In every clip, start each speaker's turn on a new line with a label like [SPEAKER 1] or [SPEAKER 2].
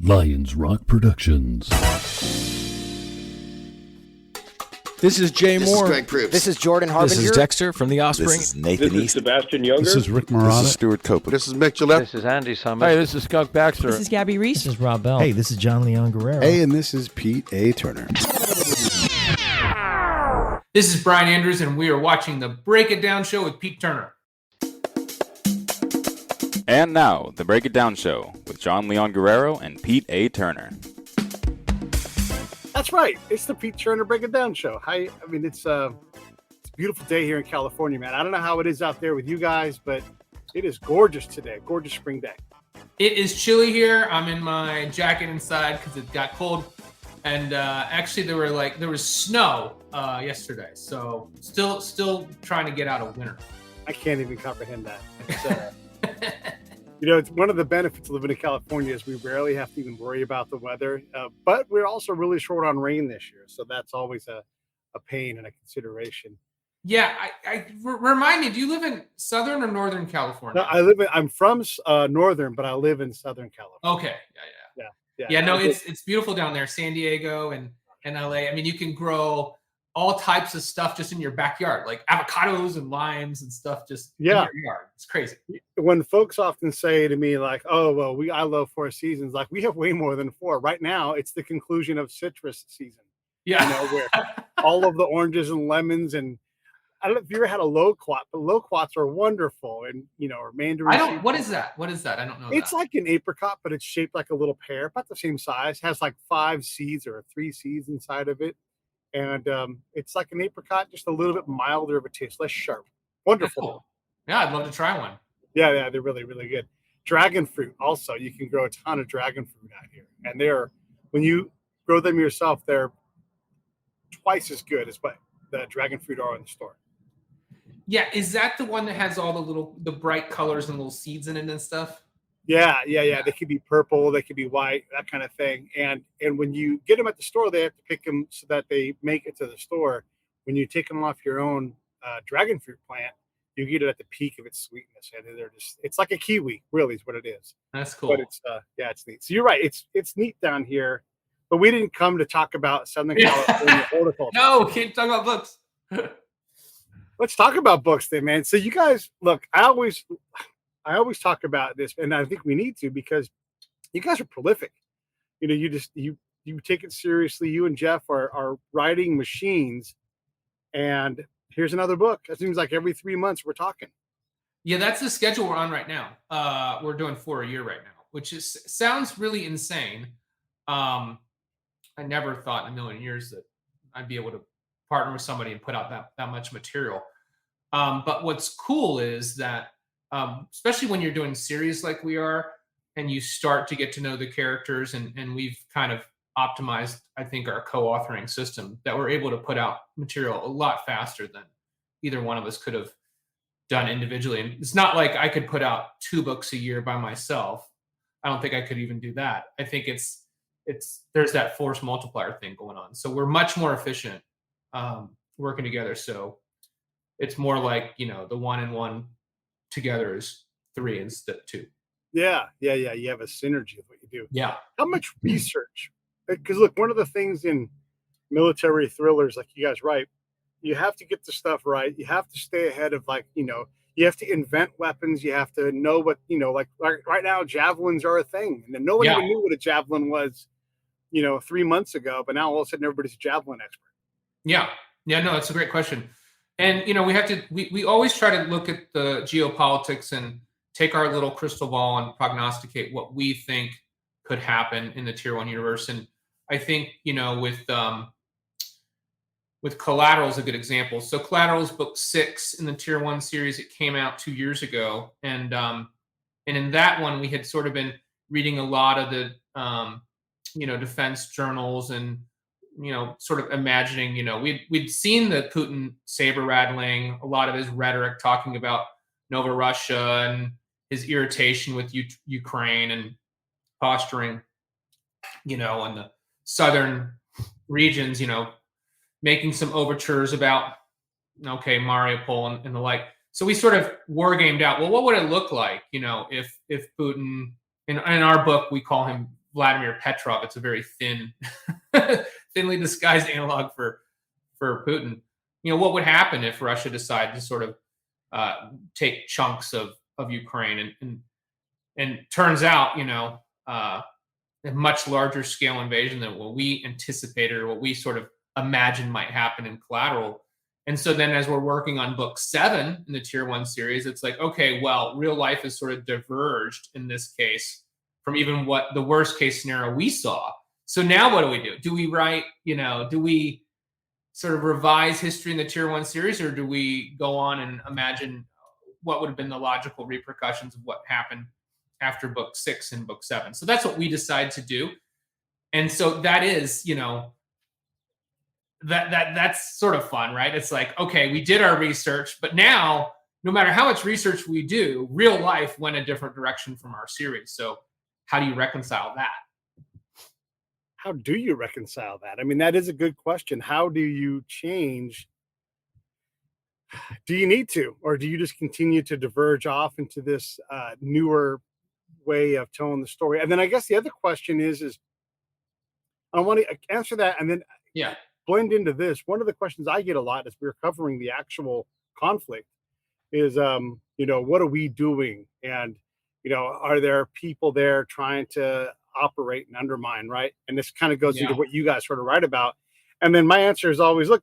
[SPEAKER 1] Lions Rock Productions.
[SPEAKER 2] This is Jay
[SPEAKER 3] This
[SPEAKER 2] Moore.
[SPEAKER 3] is Greg Proops.
[SPEAKER 4] This is Jordan Harbinger.
[SPEAKER 5] This is Dexter from The Offspring.
[SPEAKER 6] This is Nathan
[SPEAKER 7] This is
[SPEAKER 6] East.
[SPEAKER 7] Sebastian Younger.
[SPEAKER 1] This is Rick Marotta.
[SPEAKER 6] This is Stuart Copeland.
[SPEAKER 8] This is Mick Gillette.
[SPEAKER 9] This is Andy Summers.
[SPEAKER 2] Hey, this is Skunk Baxter.
[SPEAKER 10] This is Gabby Reese.
[SPEAKER 11] This is Rob Bell.
[SPEAKER 12] Hey, this is John Leon Guerrero.
[SPEAKER 8] Hey, and this is Pete A. Turner.
[SPEAKER 13] This is Brian Andrews, and we are watching the Break It Down Show with Pete Turner.
[SPEAKER 14] And now, the Break It Down Show with John Leon Guerrero and Pete A. Turner.
[SPEAKER 15] That's right. It's the Pete Turner Break It Down Show. It's a beautiful day here in California, man. I don't know how it is out there with you guys, but it is gorgeous today. Gorgeous spring day.
[SPEAKER 13] It is chilly here. I'm in my jacket inside because it got cold. And actually, there was snow yesterday. So still trying to get out of winter.
[SPEAKER 15] I can't even comprehend that. It's one of the benefits of living in California is we rarely have to even worry about the weather. But we're also really short on rain this year. So that's always a pain and a consideration.
[SPEAKER 13] Yeah. Remind me, do you live in Southern or Northern California?
[SPEAKER 15] No, I'm from Northern, but I live in Southern California.
[SPEAKER 13] Okay.
[SPEAKER 15] Yeah.
[SPEAKER 13] Yeah, no, it's beautiful down there, San Diego and LA. I mean, you can grow all types of stuff just in your backyard, like avocados and limes and stuff just in your yard. It's crazy.
[SPEAKER 15] When folks often say to me like, oh, well, I love 4 seasons. Like, we have way more than 4. Right now, it's the conclusion of citrus season.
[SPEAKER 13] Yeah.
[SPEAKER 15] Where all of the oranges and lemons and I don't know if you ever had a loquat, but loquats are wonderful and, or mandarin.
[SPEAKER 13] What is that? I don't know.
[SPEAKER 15] It's like an apricot, but it's shaped like a little pear, about the same size, has like 5 seeds or 3 seeds inside of it. And it's like an apricot, just a little bit milder of a taste, less sharp. Wonderful.
[SPEAKER 13] Cool. Yeah, I'd love to try one.
[SPEAKER 15] Yeah, they're really, really good. Dragon fruit also, you can grow a ton of dragon fruit out here. And when you grow them yourself, they're twice as good as what the dragon fruit are in the store.
[SPEAKER 13] Yeah, is that the one that has all the bright colors and little seeds in it and stuff?
[SPEAKER 15] Yeah. They could be purple, they could be white, that kind of thing. And when you get them at the store, they have to pick them so that they make it to the store. When you take them off your own dragon fruit plant, you get it at the peak of its sweetness, and it's like a kiwi, really, is what it is.
[SPEAKER 13] That's cool.
[SPEAKER 15] But it's neat. So you're right, it's neat down here. But we didn't come to talk about Southern California horticulture.
[SPEAKER 13] No, can't talk about books.
[SPEAKER 15] Let's talk about books then, man. So you guys, look, I always talk about this, and I think we need to because you guys are prolific. You take it seriously. You and Jeff are writing machines, and here's another book. It seems like every 3 months we're talking.
[SPEAKER 13] Yeah, that's the schedule we're on right now. We're doing 4 a year right now, which sounds really insane. I never thought in a million years that I'd be able to partner with somebody and put out that much material. But what's cool is that, especially when you're doing series like we are, and you start to get to know the characters, and we've kind of optimized, I think, our co-authoring system, that we're able to put out material a lot faster than either one of us could have done individually. And it's not like I could put out 2 books a year by myself. I don't think I could even do that. I think there's that force multiplier thing going on. So we're much more efficient working together. So it's more like, the 1 and 1 together is 3 instead of 2.
[SPEAKER 15] Yeah. You have a synergy of what you do.
[SPEAKER 13] Yeah.
[SPEAKER 15] How much research? Because look, one of the things in military thrillers, like you guys write, you have to get the stuff right. You have to stay ahead of you have to invent weapons. You have to know what, like right now, javelins are a thing. And then no one even knew what a javelin was, 3 months ago. But now all of a sudden everybody's a javelin expert.
[SPEAKER 13] Yeah. No, that's a great question. And, we always try to look at the geopolitics and take our little crystal ball and prognosticate what we think could happen in the Tier 1 universe. And I think, with Collateral is a good example. So Collateral is book 6 in the Tier 1 series. It came out 2 years ago. And in that one, we had sort of been reading a lot of the, defense journals and, sort of imagining, we'd seen the Putin saber rattling, a lot of his rhetoric talking about Nova Russia and his irritation with Ukraine and posturing, in the southern regions, making some overtures about, Mariupol and the like. So we sort of war gamed out, well, what would it look like, if Putin, in our book, we call him Vladimir Petrov. It's a very thinly disguised analog for Putin. What would happen if Russia decided to sort of take chunks of Ukraine, and turns out, a much larger scale invasion than what we anticipated or what we sort of imagined might happen in Collateral. And so then as we're working on book 7 in the Tier 1 series, it's like, okay, well, real life is sort of diverged in this case from even what the worst case scenario we saw. So now what do? Do we write, do we sort of revise history in the Tier 1 series, or do we go on and imagine what would have been the logical repercussions of what happened after book 6 and book 7? So that's what we decided to do. And so that is, that's sort of fun, right? It's like, okay, we did our research, but now no matter how much research we do, real life went a different direction from our series. So how do you reconcile that?
[SPEAKER 15] How do you reconcile that? I mean, that is a good question. How do you change? Do you need to, or do you just continue to diverge off into this newer way of telling the story? And then I guess the other question is I want to answer that and then blend into this. One of the questions I get a lot as we're covering the actual conflict is, what are we doing? And, are there people there trying to operate and undermine, right? And this kind of goes into what you guys sort of write about. And then my answer is always, look,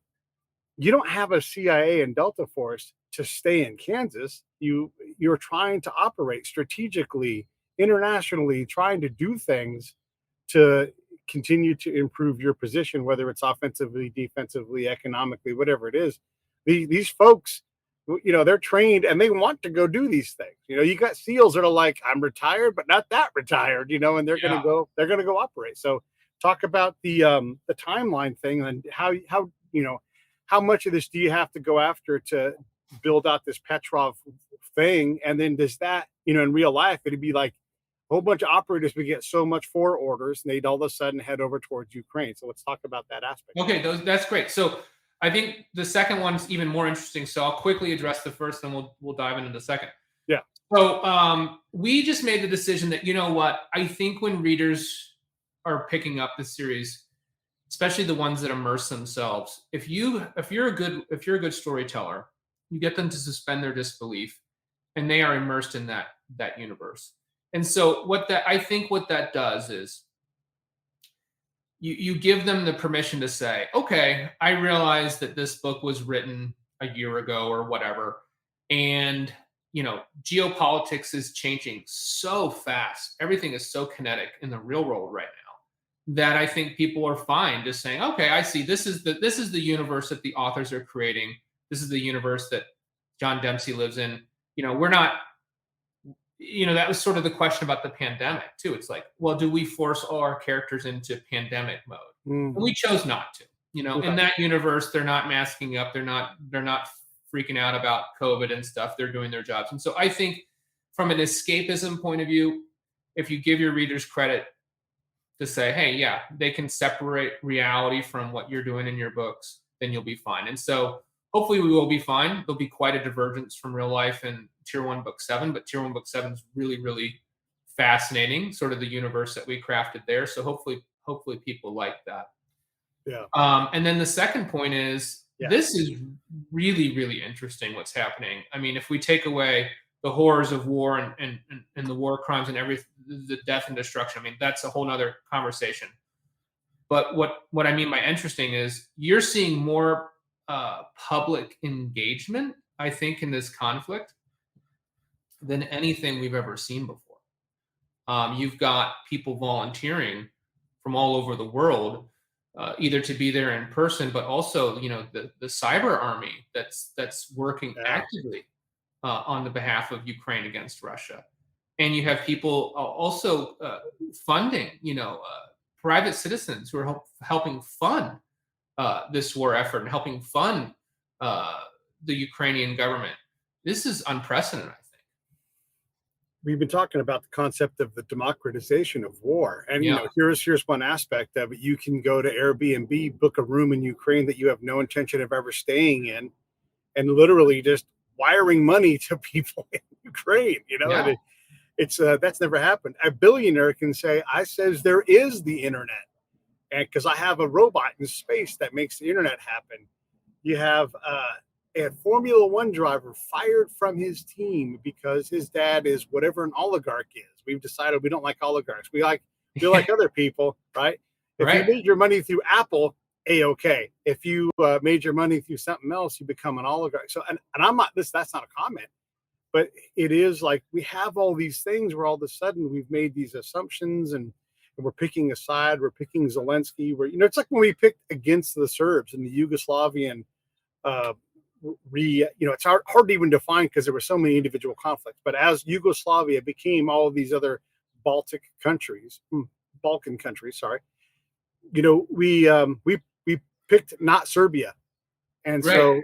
[SPEAKER 15] you don't have a CIA and Delta Force to stay in Kansas. You're trying to operate strategically, internationally, trying to do things to continue to improve your position, whether it's offensively, defensively, economically, whatever it is. These folks, they're trained and they want to go do these things. You got SEALs that are like, I'm retired, but not that retired, and they're going to go operate. So talk about the timeline thing and how much of this do you have to go after to build out this Petrov thing? And then does that, in real life, it'd be like a whole bunch of operators would get so much for orders and they'd all of a sudden head over towards Ukraine. So let's talk about that aspect.
[SPEAKER 13] Okay, that's great. So I think the second one's even more interesting. So I'll quickly address the first, then we'll dive into the second.
[SPEAKER 15] Yeah.
[SPEAKER 13] So we just made the decision that, I think when readers are picking up the series, especially the ones that immerse themselves, if you're a good storyteller, you get them to suspend their disbelief, and they are immersed in that universe. And so I think what that does is you give them the permission to say, okay, I realize that this book was written a year ago or whatever, and geopolitics is changing so fast. Everything is so kinetic in the real world right now that I think people are fine just saying, okay, I see. This is the universe that the authors are creating. This is the universe that John Dempsey lives in. We're not. That was sort of the question about the pandemic too. It's like, well, do we force all our characters into pandemic mode? And we chose not to. In that universe, they're not masking up. They're not freaking out about COVID and stuff. They're doing their jobs. And so I think from an escapism point of view, if you give your readers credit to say, hey, yeah, they can separate reality from what you're doing in your books, then you'll be fine. And so hopefully we will be fine. There'll be quite a divergence from real life in Tier 1 Book 7, but Tier 1 Book 7 is really, really fascinating, sort of the universe that we crafted there. So hopefully people like that.
[SPEAKER 15] Yeah.
[SPEAKER 13] And then the second point is, this is really, really interesting what's happening. I mean, if we take away the horrors of war and the war crimes and the death and destruction, I mean, that's a whole nother conversation. But what I mean by interesting is you're seeing more public engagement, I think, in this conflict than anything we've ever seen before. You've got people volunteering from all over the world, either to be there in person, but also, the cyber army that's working actively on the behalf of Ukraine against Russia. And you have people also funding, private citizens who are helping fund this war effort and helping fund the Ukrainian government. This is unprecedented, I think.
[SPEAKER 15] We've been talking about the concept of the democratization of war. And, here's one aspect of it. You can go to Airbnb, book a room in Ukraine that you have no intention of ever staying in, and literally just wiring money to people in Ukraine, It's that's never happened. A billionaire can say, I says there is the internet. And because I have a robot in space that makes the internet happen. You have a Formula One driver fired from his team because his dad is whatever an oligarch is. We've decided we don't like oligarchs. We like other people, right? If
[SPEAKER 13] Right.
[SPEAKER 15] you made your money through Apple, A-okay. If you made your money through something else, you become an oligarch. So, and I'm not this. That's not a comment, but it is like we have all these things where all of a sudden we've made these assumptions and we're picking a side. We're picking Zelensky. It's like when we picked against the Serbs in the Yugoslavian. It's hard to even define because there were so many individual conflicts. But as Yugoslavia became all of these other Balkan countries, sorry, we picked not Serbia, and
[SPEAKER 13] Right.
[SPEAKER 15] so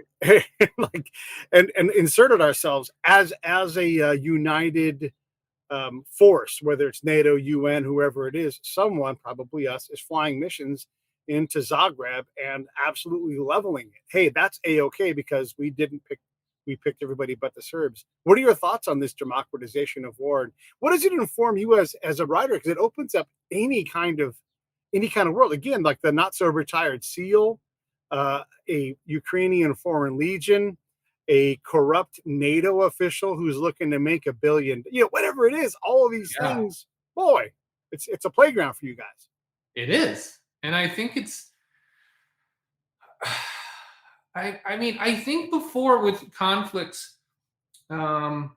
[SPEAKER 15] like and inserted ourselves as a united force, whether it's NATO, UN, whoever it is. Someone, probably us, is flying missions into Zagreb and absolutely leveling it. Hey, that's A-okay because we picked everybody but the Serbs. What are your thoughts on this democratization of war? And what does it inform you as a writer? Because it opens up any kind of world. Again, like the not so retired SEAL, a Ukrainian Foreign Legion, a corrupt NATO official who's looking to make $1 billion, whatever it is, all of these things, boy, it's a playground for you guys.
[SPEAKER 13] It is. And I think it's, I mean, I think before with conflicts, and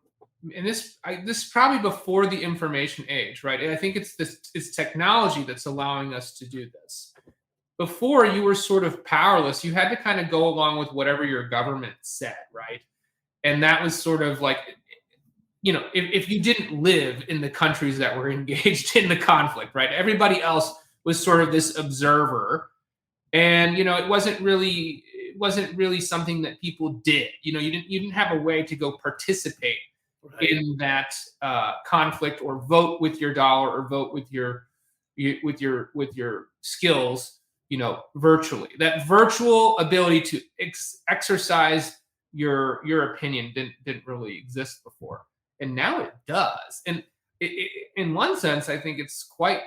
[SPEAKER 13] this is probably before the information age, right? And I think it's technology that's allowing us to do this. Before, you were sort of powerless. You had to kind of go along with whatever your government said, right? And that was sort of like, if you didn't live in the countries that were engaged in the conflict, right? Everybody else was sort of this observer, and it wasn't really something that people did. You didn't have a way to go participate in that conflict, or vote with your dollar, or vote with your skills. Virtually. That virtual ability to exercise your opinion didn't really exist before, and now it does. And in one sense, I think it's quite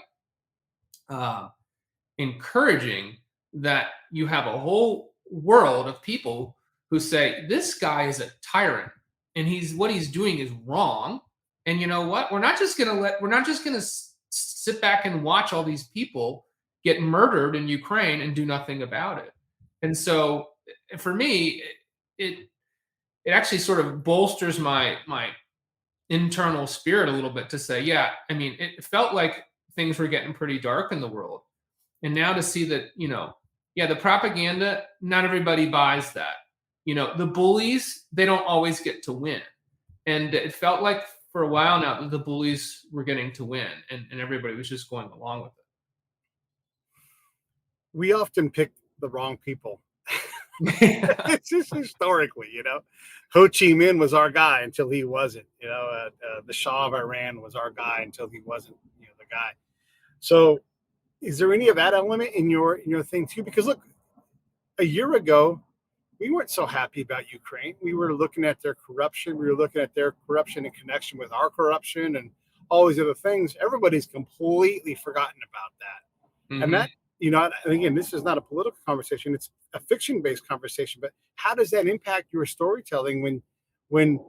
[SPEAKER 13] encouraging that you have a whole world of people who say this guy is a tyrant and what he's doing is wrong. And you know what? We're not just gonna sit back and watch all these people get murdered in Ukraine and do nothing about it. And so, for me, it actually sort of bolsters my internal spirit a little bit to say, yeah, I mean, it felt like things were getting pretty dark in the world. And now to see that, the propaganda, not everybody buys that. The bullies, they don't always get to win. And it felt like for a while now that the bullies were getting to win, and everybody was just going along with it.
[SPEAKER 15] We often pick the wrong people. It's just historically, Ho Chi Minh was our guy until he wasn't. The Shah of Iran was our guy until he wasn't, the guy. So, is there any of that element in your thing too? Because look, a year ago, we weren't so happy about Ukraine. We were looking at their corruption. We were looking at their corruption in connection with our corruption and all these other things. Everybody's completely forgotten about that. Mm-hmm. And that, and again, this is not a political conversation. It's a fiction-based conversation. But how does that impact your storytelling when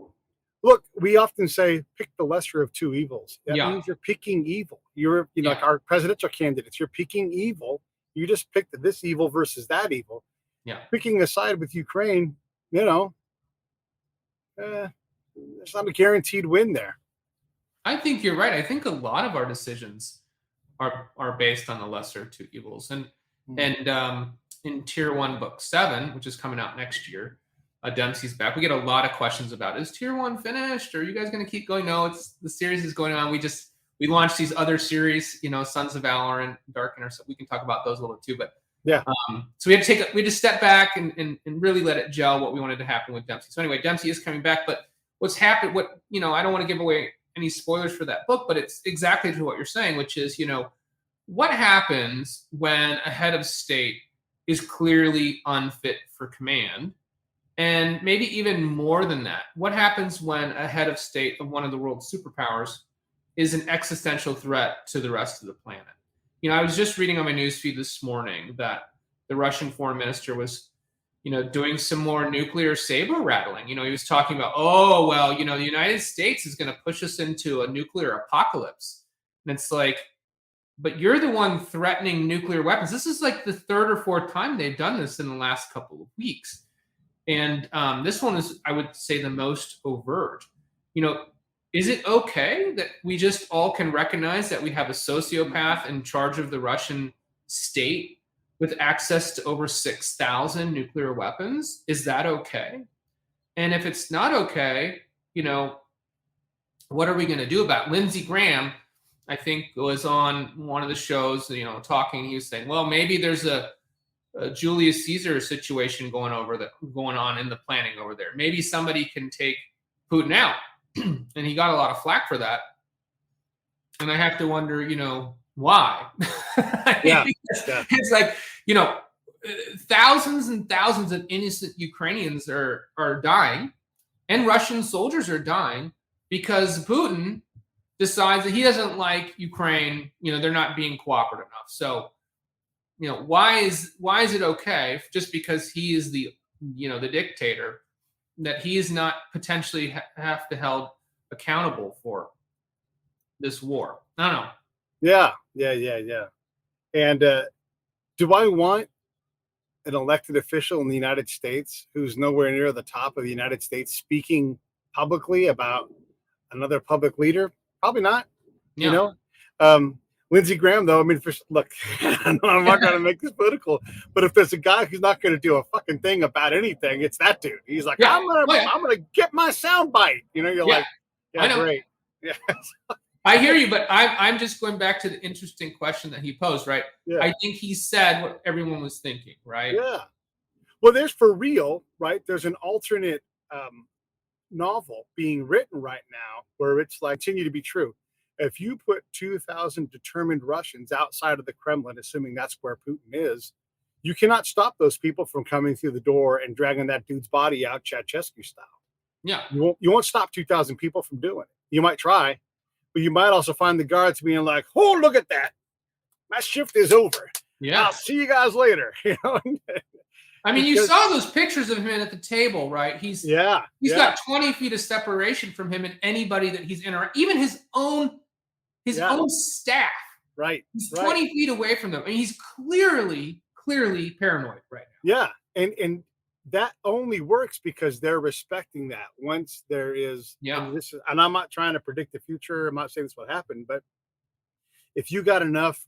[SPEAKER 15] look, we often say, pick the lesser of two evils. That means you're picking evil. You're, like our presidential candidates, you're picking evil. You just picked this evil versus that evil.
[SPEAKER 13] Yeah.
[SPEAKER 15] Picking a side with Ukraine, there's not a guaranteed win there.
[SPEAKER 13] I think you're right. I think a lot of our decisions are based on the lesser of two evils. And in Tier 1 Book 7, which is coming out next year, Dempsey's back. We get a lot of questions about, is Tier 1 finished? Or are you guys going to keep going? No, the series is going on. We launched these other series, Sons of Valor and Darken, so we can talk about those a little too. But
[SPEAKER 15] yeah.
[SPEAKER 13] So we had to step back and really let it gel what we wanted to happen with Dempsey. So anyway, Dempsey is coming back, but what's happened, I don't want to give away any spoilers for that book, but it's exactly to what you're saying, which is, what happens when a head of state is clearly unfit for command? And maybe even more than that, what happens when a head of state of one of the world's superpowers is an existential threat to the rest of the planet. You know, I was just reading on my newsfeed this morning that the Russian foreign minister was, you know, doing some more nuclear saber rattling. You know, he was talking about, oh, well, you know, the United States is going to push us into a nuclear apocalypse. And it's like, but you're the one threatening nuclear weapons. This is like the third or fourth time they've done this in the last couple of weeks. And this one is, I would say, the most overt. You know, is it okay that we just all can recognize that we have a sociopath in charge of the Russian state with access to over 6,000 nuclear weapons? Is that okay? And if it's not okay, you know, what are we going to do about it? Lindsey Graham, I think, was on one of the shows, you know, talking. He was saying, well, maybe there's a Julius Caesar situation going on in the planning over there. Maybe somebody can take Putin out. And he got a lot of flack for that. And I have to wonder, you know, why? It's like, you know, thousands and thousands of innocent Ukrainians are dying, and Russian soldiers are dying because Putin decides that he doesn't like Ukraine. You know, they're not being cooperative enough. So, you know, why is it okay just because he is the, you know, the dictator, that he is not potentially have to held accountable for this war? I don't know.
[SPEAKER 15] Yeah. And do I want an elected official in the United States who's nowhere near the top of the United States speaking publicly about another public leader? Probably not.
[SPEAKER 13] Yeah.
[SPEAKER 15] You know, Lindsey Graham, though, I mean, look, I'm not going to make this political, but if there's a guy who's not going to do a fucking thing about anything, it's that dude. He's like, I'm gonna get my soundbite. You know, you're like,
[SPEAKER 13] I know.
[SPEAKER 15] Great. Yeah.
[SPEAKER 13] I hear you, but I'm just going back to the interesting question that he posed, right?
[SPEAKER 15] Yeah.
[SPEAKER 13] I think he said what everyone was thinking, right?
[SPEAKER 15] Yeah. Well, there's for real, right? There's an alternate novel being written right now where it's like, continue to be true. If you put 2,000 determined Russians outside of the Kremlin, assuming that's where Putin is, you cannot stop those people from coming through the door and dragging that dude's body out Ceausescu style.
[SPEAKER 13] Yeah.
[SPEAKER 15] You won't stop 2,000 people from doing it. You might try, but you might also find the guards being like, oh, look at that. My shift is over.
[SPEAKER 13] Yeah.
[SPEAKER 15] I'll see you guys later. You know?
[SPEAKER 13] I mean, you saw those pictures of him at the table, right? He's got 20 feet of separation from him and anybody that he's interacting, even his own staff.
[SPEAKER 15] Right.
[SPEAKER 13] He's 20 feet away from them. I mean, he's clearly paranoid right
[SPEAKER 15] Yeah.
[SPEAKER 13] now.
[SPEAKER 15] And that only works because they're respecting that. Once there is, and I'm not trying to predict the future. I'm not saying this will happen, but if you got enough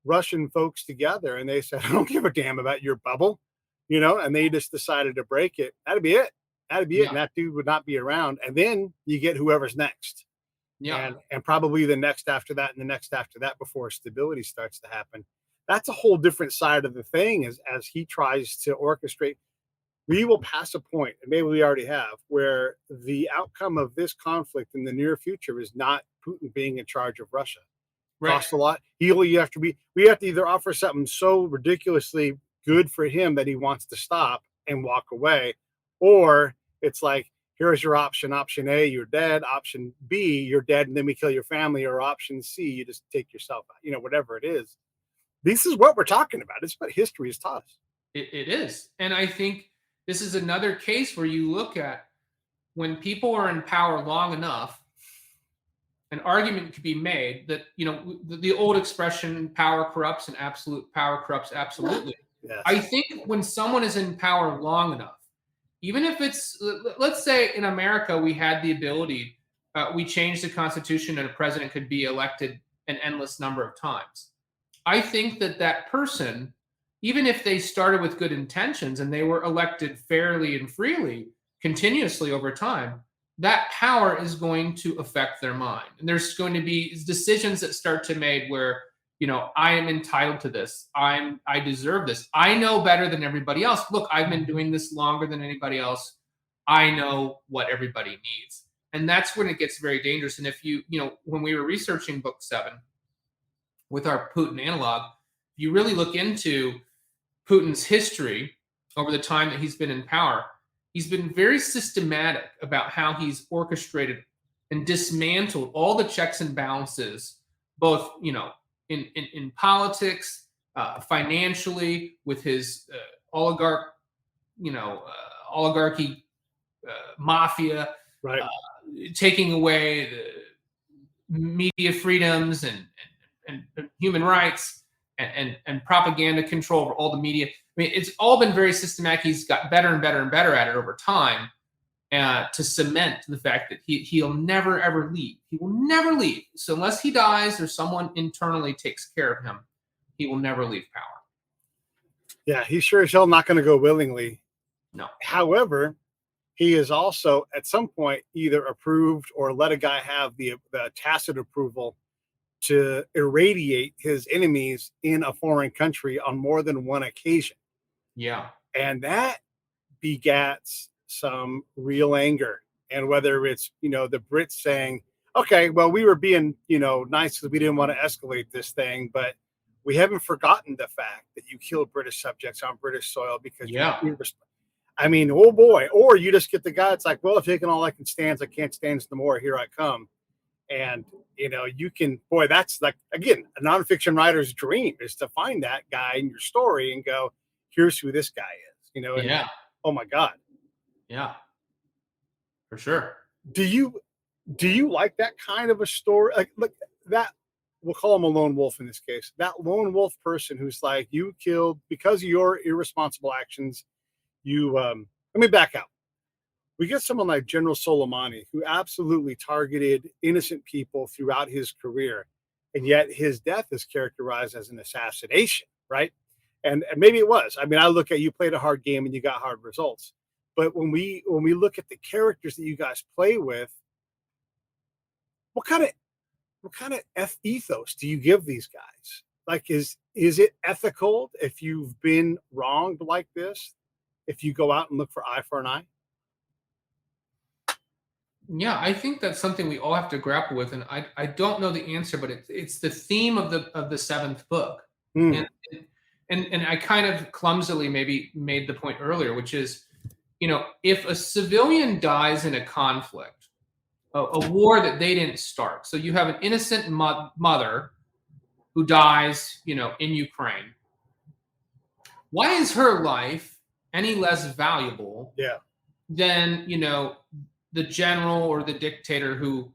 [SPEAKER 15] Russian folks together and they said, I don't give a damn about your bubble, you know, and they just decided to break it, that'd be it. And that dude would not be around. And then you get whoever's next. Yeah. And probably the next after that and the next after that before stability starts to happen. That's a whole different side of the thing as he tries to orchestrate. We will pass a point, and maybe we already have, where the outcome of this conflict in the near future is not Putin being in charge of Russia. Right. Costs a lot. We have to either offer something so ridiculously good for him that he wants to stop and walk away, or it's like, here's your option. Option A, you're dead. Option B, you're dead, and then we kill your family. Or option C, you just take yourself out. You know, whatever it is. This is what we're talking about. It's what history has taught us.
[SPEAKER 13] It is. And I think this is another case where you look at when people are in power long enough, an argument could be made that, you know, the old expression, power corrupts and absolute power corrupts absolutely. Yes. I think when someone is in power long enough, even if it's, let's say in America, we had the ability, we changed the Constitution and a president could be elected an endless number of times. I think that person, even if they started with good intentions and they were elected fairly and freely, continuously over time, that power is going to affect their mind. And there's going to be decisions that start to be made where, you know, I am entitled to this. I deserve this. I know better than everybody else. Look, I've been doing this longer than anybody else. I know what everybody needs. And that's when it gets very dangerous. And if you know, when we were researching book 7 with our Putin analog, if you really look into Putin's history over the time that he's been in power, he's been very systematic about how he's orchestrated and dismantled all the checks and balances, both, in politics, financially, with his oligarchy, mafia,
[SPEAKER 15] Right.
[SPEAKER 13] taking away the media freedoms and human rights and propaganda control over all the media. I mean, it's all been very systematic. He's got better and better and better at it over time, to cement the fact that he'll never ever leave. He will never leave. So unless he dies or someone internally takes care of him, he will never leave power.
[SPEAKER 15] Yeah, he's sure as hell not going to go willingly.
[SPEAKER 13] No.
[SPEAKER 15] However, he is also at some point either approved or let a guy have the tacit approval to irradiate his enemies in a foreign country on more than one occasion.
[SPEAKER 13] Yeah.
[SPEAKER 15] And that begats some real anger. And whether it's, the Brits saying, okay, well, we were being, nice because we didn't want to escalate this thing, but we haven't forgotten the fact that you killed British subjects on British soil because I mean, oh boy. Or you just get the guy, it's like, well, if taking all I can stand, I can't stand no more. Here I come. And, you can, boy, that's like, again, a nonfiction writer's dream is to find that guy in your story and go, here's who this guy is, and,
[SPEAKER 13] Yeah.
[SPEAKER 15] oh my God.
[SPEAKER 13] Yeah. For sure.
[SPEAKER 15] Do you like that kind of a story? Like, look, that, we'll call him a lone wolf in this case, that lone wolf person who's like, you killed because of your irresponsible actions. Let me back out. We get someone like General Soleimani, who absolutely targeted innocent people throughout his career, and yet his death is characterized as an assassination, right? And maybe it was. I mean, I look at, you played a hard game and you got hard results. But when we look at the characters that you guys play with, what kind of ethos do you give these guys? Like, is it ethical if you've been wronged like this? If you go out and look for eye for an eye?
[SPEAKER 13] Yeah, I think that's something we all have to grapple with, and I don't know the answer, but it's the theme of the seventh book, and I kind of clumsily maybe made the point earlier, which is, if a civilian dies in a conflict, a war that they didn't start, so you have an innocent mother who dies, in Ukraine. Why is her life any less valuable than, the general or the dictator who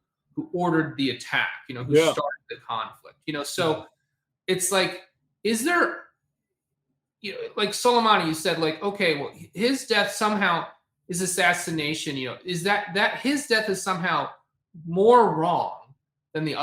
[SPEAKER 13] ordered the attack, who started the conflict, so it's like, is there, like Soleimani, you said, like, okay, well, his death somehow is assassination, is that his death is somehow more wrong than the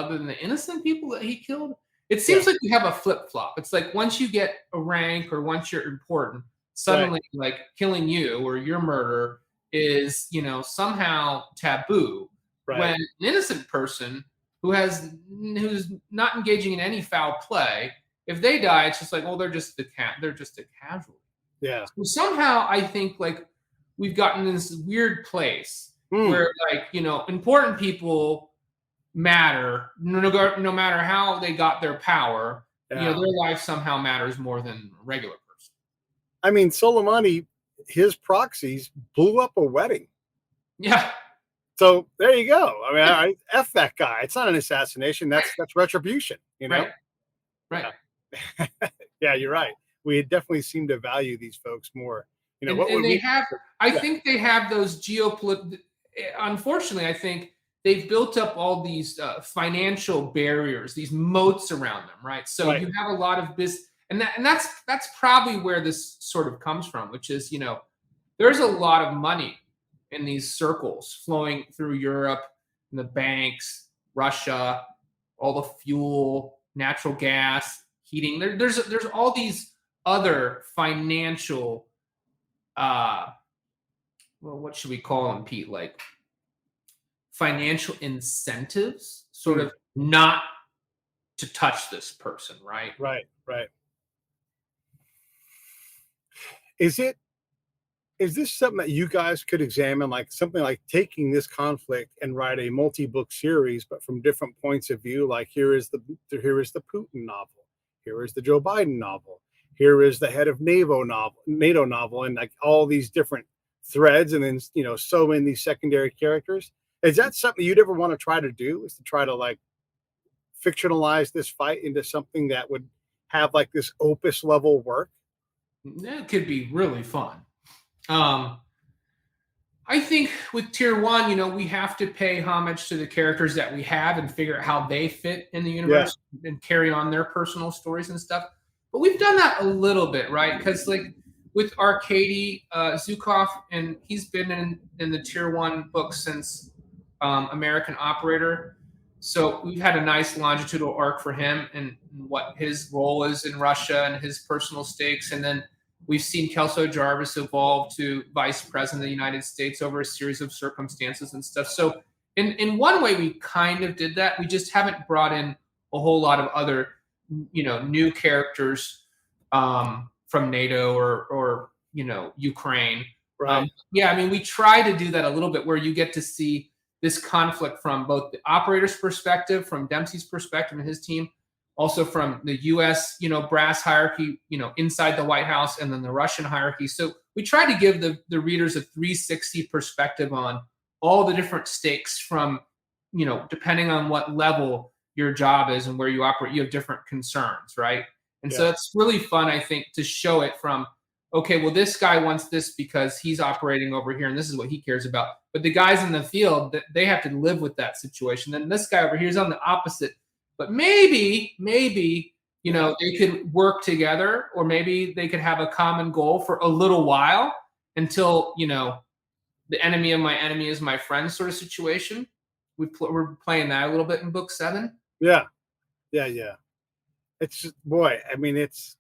[SPEAKER 13] innocent people that he killed? It seems like you have a flip-flop. It's like once you get a rank or once you're important, suddenly like killing you or your murder is, somehow taboo. Right. When an innocent person who's not engaging in any foul play, if they die, it's just like, well, they're just a casualty.
[SPEAKER 15] Yeah.
[SPEAKER 13] So somehow I think like we've gotten in this weird place where like, important people matter no matter how they got their power. Their life somehow matters more than a regular person.
[SPEAKER 15] I mean, Soleimani, his proxies blew up a wedding.
[SPEAKER 13] Yeah.
[SPEAKER 15] So there you go. I mean, I F that guy. It's not an assassination. That's retribution,
[SPEAKER 13] Right.
[SPEAKER 15] Yeah, you're right. We definitely seem to value these folks more.
[SPEAKER 13] I think they have those geopolitical, unfortunately, I think they've built up all these financial barriers, these moats around them, right? So you have a lot of business. And that's probably where this sort of comes from, which is, there's a lot of money in these circles flowing through Europe, in the banks, Russia, all the fuel, natural gas, heating. There's all these other financial, what should we call them, Pete? Like financial incentives, sort of not to touch this person, right?
[SPEAKER 15] Right. Is this something that you guys could examine, like something like taking this conflict and write a multi-book series, but from different points of view? Like here is the Putin novel, here is the Joe Biden novel, here is the head of NATO novel, and like all these different threads, and then sew in these secondary characters. Is that something you'd ever want to try to do? Is to try to like fictionalize this fight into something that would have like this opus level work?
[SPEAKER 13] That could be really fun. I think with tier 1, we have to pay homage to the characters that we have and figure out how they fit in the universe and carry on their personal stories and stuff. But we've done that a little bit, right? Because like with Arkady Zukov, and he's been in the tier 1 book since American Operator. So we've had a nice longitudinal arc for him and what his role is in Russia and his personal stakes. And then we've seen Kelso Jarvis evolve to vice president of the United States over a series of circumstances and stuff. So in one way, we kind of did that. We just haven't brought in a whole lot of other, new characters from NATO or Ukraine.
[SPEAKER 15] Right.
[SPEAKER 13] We try to do that a little bit where you get to see this conflict from both the operator's perspective, from Dempsey's perspective and his team, also from the U.S., brass hierarchy, inside the White House, and then the Russian hierarchy. So we try to give the readers a 360 perspective on all the different stakes from, depending on what level your job is and where you operate, you have different concerns, right? And so it's really fun, I think, to show it from, okay, well, this guy wants this because he's operating over here and this is what he cares about. But the guys in the field, they have to live with that situation. Then this guy over here is on the opposite. But maybe, they could work together, or maybe they could have a common goal for a little while until, the enemy of my enemy is my friend sort of situation. We're playing that a little bit in book 7.
[SPEAKER 15] Yeah. It's just, boy, it's,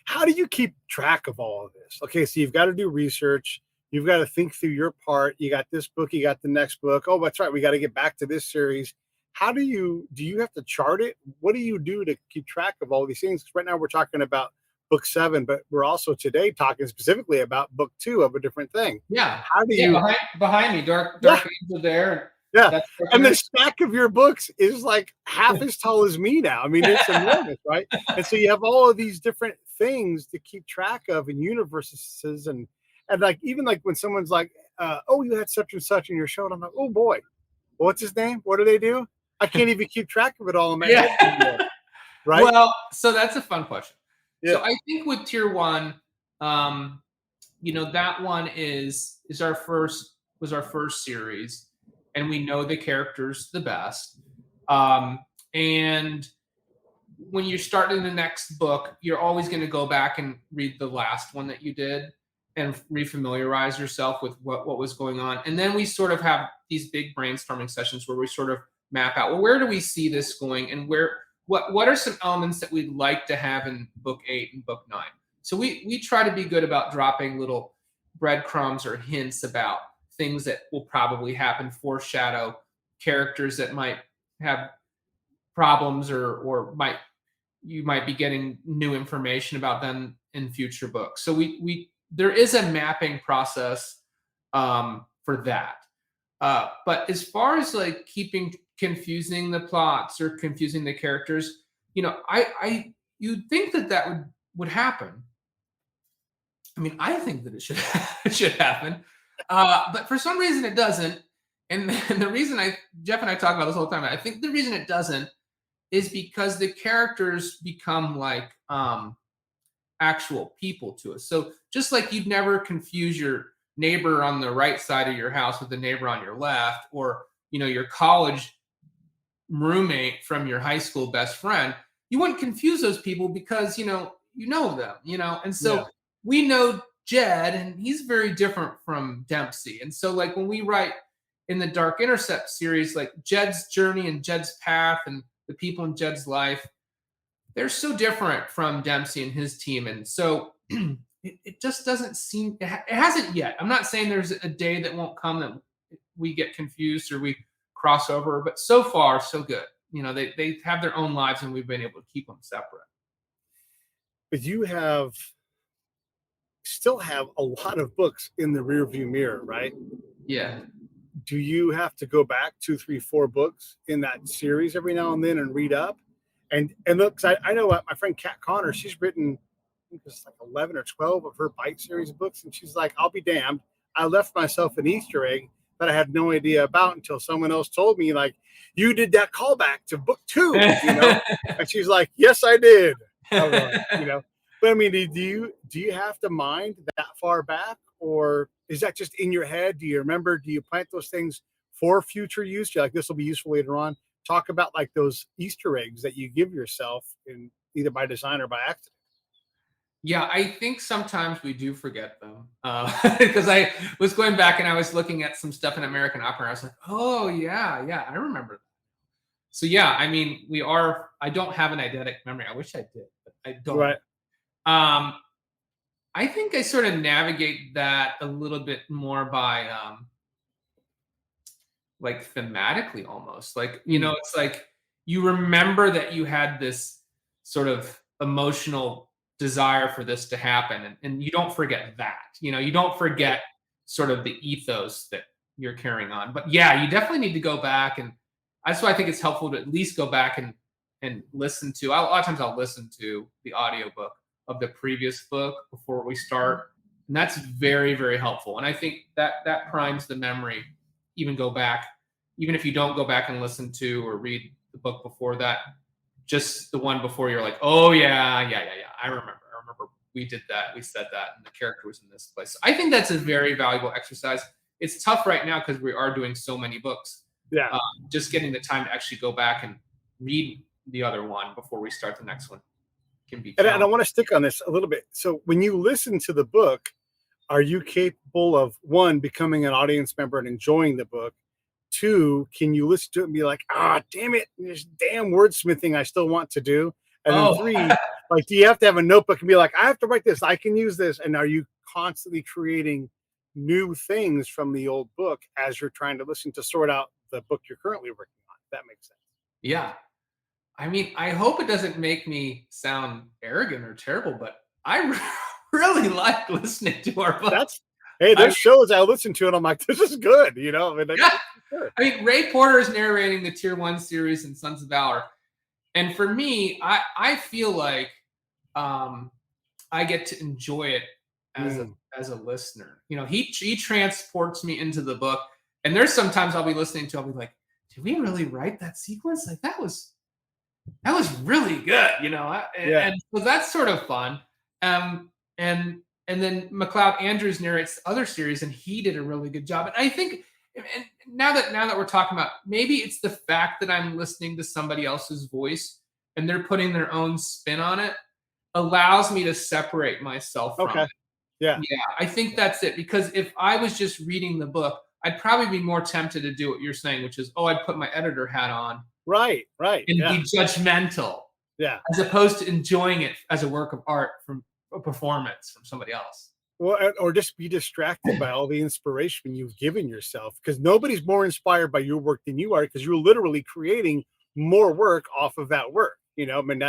[SPEAKER 15] how do you keep track of all of this? Okay, so you've got to do research. You've got to think through your part. You got this book, you got the next book. Oh, that's right. We got to get back to this series. How do you have to chart it? What do you do to keep track of all these things? Because right now we're talking about book 7, but we're also today talking specifically about book 2 of a different thing.
[SPEAKER 13] Yeah.
[SPEAKER 15] How do you
[SPEAKER 13] behind me, Dark Angel there.
[SPEAKER 15] Yeah. And the stack of your books is like half as tall as me now. It's enormous, right? And so you have all of these different things to keep track of in universes and like even like when someone's like, oh, you had such and such in your show, and I'm like, oh boy, what's his name? What do they do? I can't even keep track of it all in my head anymore, right?
[SPEAKER 13] Well, so that's a fun question.
[SPEAKER 15] Yeah.
[SPEAKER 13] So I think with tier 1, that one was our first series, and we know the characters the best. And when you start in the next book, you're always going to go back and read the last one that you did and refamiliarize yourself with what was going on. And then we sort of have these big brainstorming sessions where we sort of map out, well, where do we see this going, and what are some elements that we'd like to have in book 8 and book 9. So we try to be good about dropping little breadcrumbs or hints about things that will probably happen, foreshadow characters that might have problems or you might be getting new information about them in future books. So there is a mapping process for that. But as far as like confusing the plots or confusing the characters, you'd think that would happen. I think that it should happen. But for some reason it doesn't. And the reason Jeff and I talk about this all the time, I think the reason it doesn't is because the characters become like actual people to us. So just like you'd never confuse your neighbor on the right side of your house with the neighbor on your left, or your college roommate from your high school best friend, you wouldn't confuse those people because you know them, and so we know Jed, and he's very different from Dempsey. And so like when we write in the Dark Intercept series, like Jed's journey and Jed's path and the people in Jed's life, they're so different from Dempsey and his team. And so it just doesn't seem, it hasn't yet. I'm not saying there's a day that won't come that we get confused or we cross over, but so far so good. They have their own lives and we've been able to keep them separate.
[SPEAKER 15] But you still have a lot of books in the rearview mirror, right?
[SPEAKER 13] Yeah.
[SPEAKER 15] Do you have to go back 2, 3, 4 books in that series every now and then and read up? And look, 'cause I know my friend Kat Connor, she's written, I think it's like 11 or 12 of her Bite series of books. And she's like, I'll be damned. I left myself an Easter egg that I had no idea about until someone else told me, like, you did that callback to book 2, you know? And she's like, yes, I did. I was like, you know, but I mean, do you have to mind that far back, or is that just in your head? Do you remember, do you plant those things for future use? You're like, this will be useful later on. Talk about like those Easter eggs that you give yourself in either by design or by accident.
[SPEAKER 13] Yeah, I think sometimes we do forget them because I was going back and I was looking at some stuff in American Opera. I was like, oh yeah, I remember that. So yeah, I mean, I don't have an eidetic memory. I wish I did, but I don't.
[SPEAKER 15] Right.
[SPEAKER 13] I think I sort of navigate that a little bit more by like thematically almost. Like, you know, it's like you remember that you had this sort of emotional desire for this to happen, and you don't forget that. You know, you don't forget sort of the ethos that you're carrying on. But yeah, you definitely need to go back, and that's why I think it's helpful to at least go back and listen to. A lot of times I'll listen to the audiobook of the previous book before we start, and that's very, very helpful. And I think that primes the memory. Even if you don't go back and listen to or read the book before that, just the one before, you're like, oh yeah. I remember we did that, we said that, and the character was in this place. So I think that's a very valuable exercise. It's tough right now because we are doing so many books.
[SPEAKER 15] Yeah.
[SPEAKER 13] Just getting the time to actually go back and read the other one before we start the next one can be.
[SPEAKER 15] And I want to stick on this a little bit. So when you listen to the book, are you capable of, one, becoming an audience member and enjoying the book? 2, can you listen to it and be like, damn it, there's damn wordsmithing I still want to do? And then 3, like, do you have to have a notebook and be like, I have to write this, I can use this? And are you constantly creating new things from the old book as you're trying to listen to sort out the book you're currently working on? If that makes sense.
[SPEAKER 13] Yeah. I mean, I hope it doesn't make me sound arrogant or terrible, but I really like listening to our book.
[SPEAKER 15] There's shows I listen to and I'm like, this is good, you know? I mean,
[SPEAKER 13] yeah. I mean, Ray Porter is narrating the Tier 1 series in Sons of Valor. And for me, I feel like I get to enjoy it as a listener. You know, he transports me into the book. And there's sometimes I'll be listening to, I'll be like, did we really write that sequence? Like that was really good, you know? And so that's sort of fun. And then McLeod Andrews narrates the other series, and he did a really good job. And I think, and now that we're talking about, maybe it's the fact that I'm listening to somebody else's voice and they're putting their own spin on it, allows me to separate myself from it. Yeah, I think that's it. Because if I was just reading the book, I'd probably be more tempted to do what you're saying, which is, I'd put my editor hat on.
[SPEAKER 15] Right.
[SPEAKER 13] And be judgmental.
[SPEAKER 15] Yeah.
[SPEAKER 13] As opposed to enjoying it as a work of art from a performance from somebody else.
[SPEAKER 15] Well, or just be distracted by all the inspiration you've given yourself, because nobody's more inspired by your work than you are, because you're literally creating more work off of that work. You know, I mean,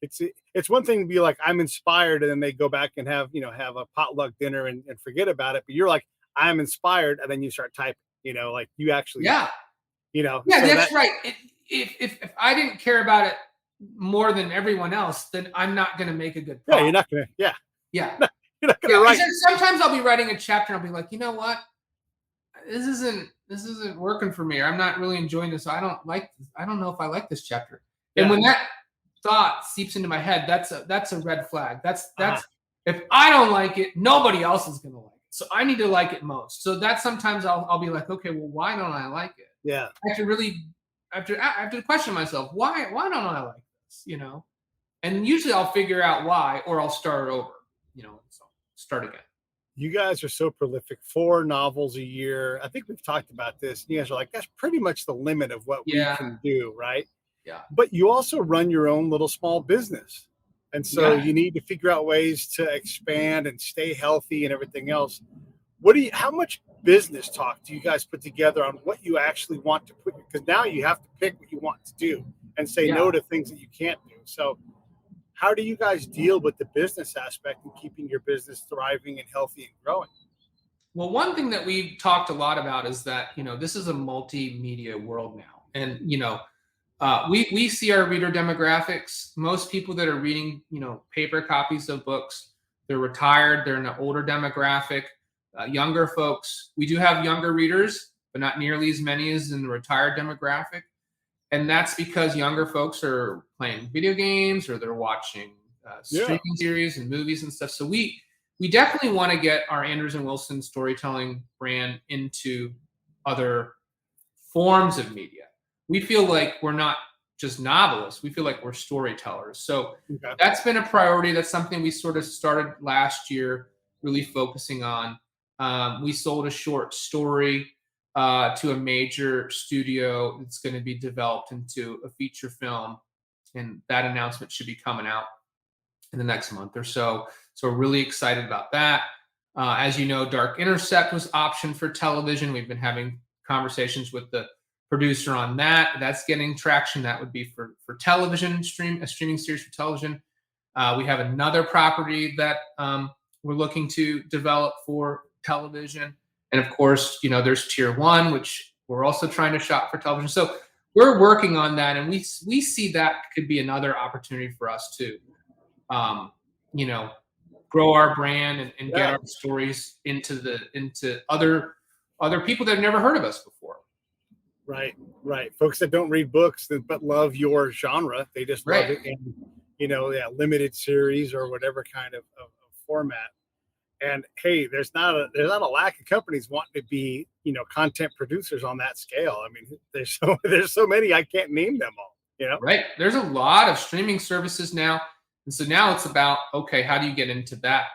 [SPEAKER 15] it's one thing to be like, I'm inspired, and then they go back and have a potluck dinner and forget about it. But you're like, I'm inspired, and then you start typing, you know, like you actually, you know.
[SPEAKER 13] Yeah, so that's right. If I didn't care about it more than everyone else, then I'm not going to make a good product.
[SPEAKER 15] Yeah, you're not going to. Yeah. You're not going to write.
[SPEAKER 13] Sometimes I'll be writing a chapter and I'll be like, you know what? This isn't working for me, or I'm not really enjoying this. So I don't know if I like this chapter. And when that thought seeps into my head, that's a red flag. That's if I don't like it, nobody else is going to like it. So I need to like it most. So that sometimes I'll be like, okay, well, why don't I like it?
[SPEAKER 15] Yeah.
[SPEAKER 13] I have to question myself. Why don't I like this? You know? And usually I'll figure out why, or I'll start over, you know, so start again.
[SPEAKER 15] You guys are so prolific, 4 novels a year. I think we've talked about this. You guys are like, that's pretty much the limit of what we can do, right?
[SPEAKER 13] Yeah.
[SPEAKER 15] But you also run your own little small business. And so you need to figure out ways to expand and stay healthy and everything else. How much business talk do you guys put together on what you actually want to put? Because now you have to pick what you want to do and say no to things that you can't do. So how do you guys deal with the business aspect and keeping your business thriving and healthy and growing?
[SPEAKER 13] Well, one thing that we've talked a lot about is that, you know, this is a multimedia world now. And, you know, we see our reader demographics. Most people that are reading, you know, paper copies of books, they're retired, they're in an older demographic, younger folks. We do have younger readers, but not nearly as many as in the retired demographic. And that's because younger folks are playing video games or they're watching streaming series and movies and stuff. So we definitely want to get our Anders and Wilson storytelling brand into other forms of media. We feel like we're not just novelists. We feel like we're storytellers. So that's been a priority. That's something we sort of started last year, really focusing on. We sold a short story to a major studio that's going to be developed into a feature film. And that announcement should be coming out in the next month or so. So we're really excited about that. As you know, Dark Intersect was optioned for television. We've been having conversations with the producer on that. That's getting traction. That would be for television, a streaming series for television. We have another property that we're looking to develop for television. And of course, there's Tier 1, which we're also trying to shop for television. So we're working on that. And we see that could be another opportunity for us to, grow our brand and get our stories into other people that have never heard of us before.
[SPEAKER 15] Right. Folks that don't read books but love your genre, they just love it in, limited series or whatever kind of format. And hey, there's not a lack of companies wanting to be, content producers on that scale. I mean, there's so many, I can't name them all.
[SPEAKER 13] Right. There's a lot of streaming services now, and so now it's about, okay, how do you get into that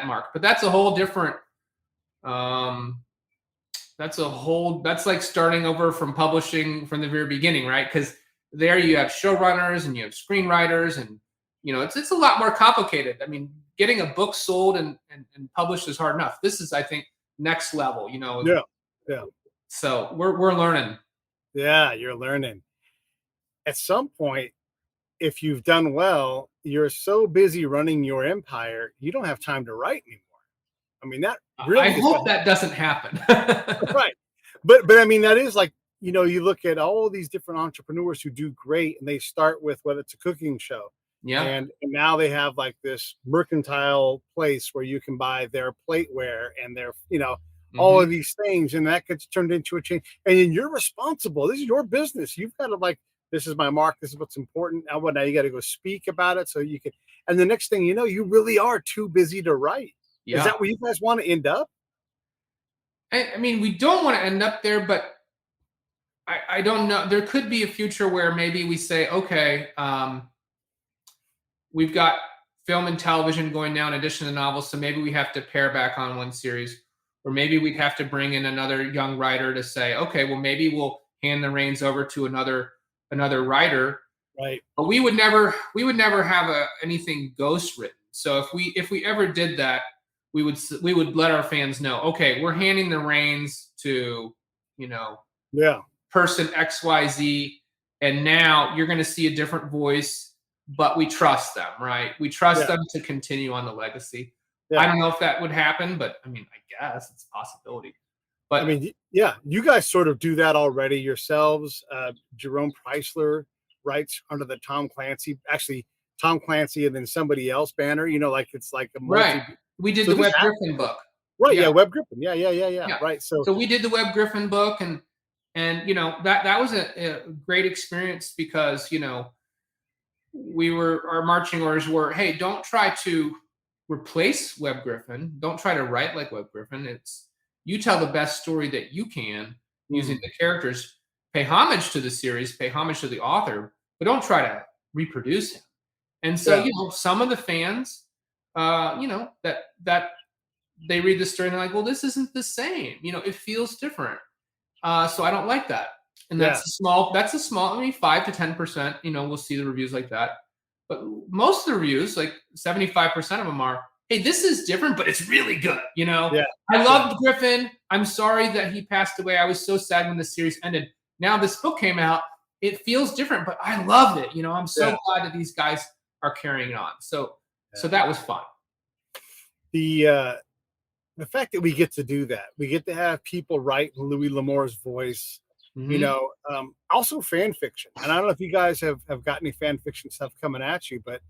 [SPEAKER 13] mark? But that's a whole different. That's like starting over from publishing from the very beginning, right? Because there you have showrunners and you have screenwriters, and it's a lot more complicated. I mean, getting a book sold and published is hard enough. This is, I think, next level.
[SPEAKER 15] Yeah.
[SPEAKER 13] So we're learning.
[SPEAKER 15] Yeah, you're learning. At some point, if you've done well, you're so busy running your empire, you don't have time to write anymore. I mean, that really.
[SPEAKER 13] I hope that doesn't happen.
[SPEAKER 15] Right. But I mean, that is like, you look at all these different entrepreneurs who do great, and they start with whether it's a cooking show.
[SPEAKER 13] Yeah.
[SPEAKER 15] And now they have like this mercantile place where you can buy their plateware and their, all of these things, and that gets turned into a chain. And then you're responsible. This is your business. You've got to this is my mark. This is what's important. Now you got to go speak about it so you can. And the next thing you know, you really are too busy to write. Yeah. Is that where you guys want to end up?
[SPEAKER 13] I mean, we don't want to end up there, but I don't know. There could be a future where maybe we say, okay, we've got film and television going now in addition to novels, so maybe we have to pare back on one series, or maybe we'd have to bring in another young writer to say, okay, well, maybe we'll hand the reins over to another writer.
[SPEAKER 15] Right.
[SPEAKER 13] But we would never have anything ghost written. So if we ever did that, we would let our fans know, okay, we're handing the reins to, person XYZ, and now you're going to see a different voice, but we trust them, right? We trust them to continue on the legacy. Yeah. I don't know if that would happen, but I mean, I guess it's a possibility. But
[SPEAKER 15] I mean, you guys sort of do that already yourselves. Jerome Preisler writes under the Tom Clancy and then somebody else banner, it's like a
[SPEAKER 13] right. We did the Webb Griffin book.
[SPEAKER 15] Right. Yeah. Webb Griffin. Yeah. Right. So
[SPEAKER 13] we did the Webb Griffin book, and that was a great experience because, our marching orders were, hey, don't try to replace Webb Griffin. Don't try to write like Webb Griffin. It's you tell the best story that you can using the characters. Pay homage to the series, pay homage to the author, but don't try to reproduce him. And so, some of the fans, that they read the story and they're like, well, this isn't the same. It feels different. So I don't like that. And that's a small, 5 to 10%, we'll see the reviews like that. But most of the reviews, like 75% of them are, hey, this is different, but it's really good. I loved Griffin. I'm sorry that he passed away. I was so sad when the series ended. Now this book came out. It feels different, but I loved it. I'm so glad that these guys are carrying it on. So that was fun.
[SPEAKER 15] The fact that we get to do that, we get to have people write in Louis L'Amour's voice, also fan fiction. And I don't know if you guys have got any fan fiction stuff coming at you, but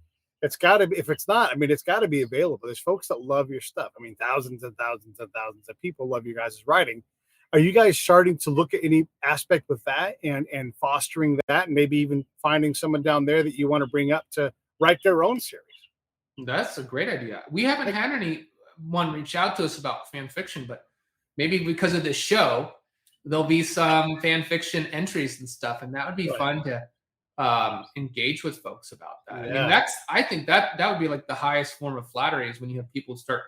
[SPEAKER 15] it's got to be, if it's not, it's got to be available. There's folks that love your stuff. Thousands and thousands and thousands of people love you guys' writing. Are you guys starting to look at any aspect with that and fostering that, and maybe even finding someone down there that you want to bring up to write their own series?
[SPEAKER 13] That's a great idea. We haven't had anyone reach out to us about fan fiction, but maybe because of this show, there'll be some fan fiction entries and stuff, and that would be fun to engage with folks about that. I mean, I think that would be like the highest form of flattery is when you have people start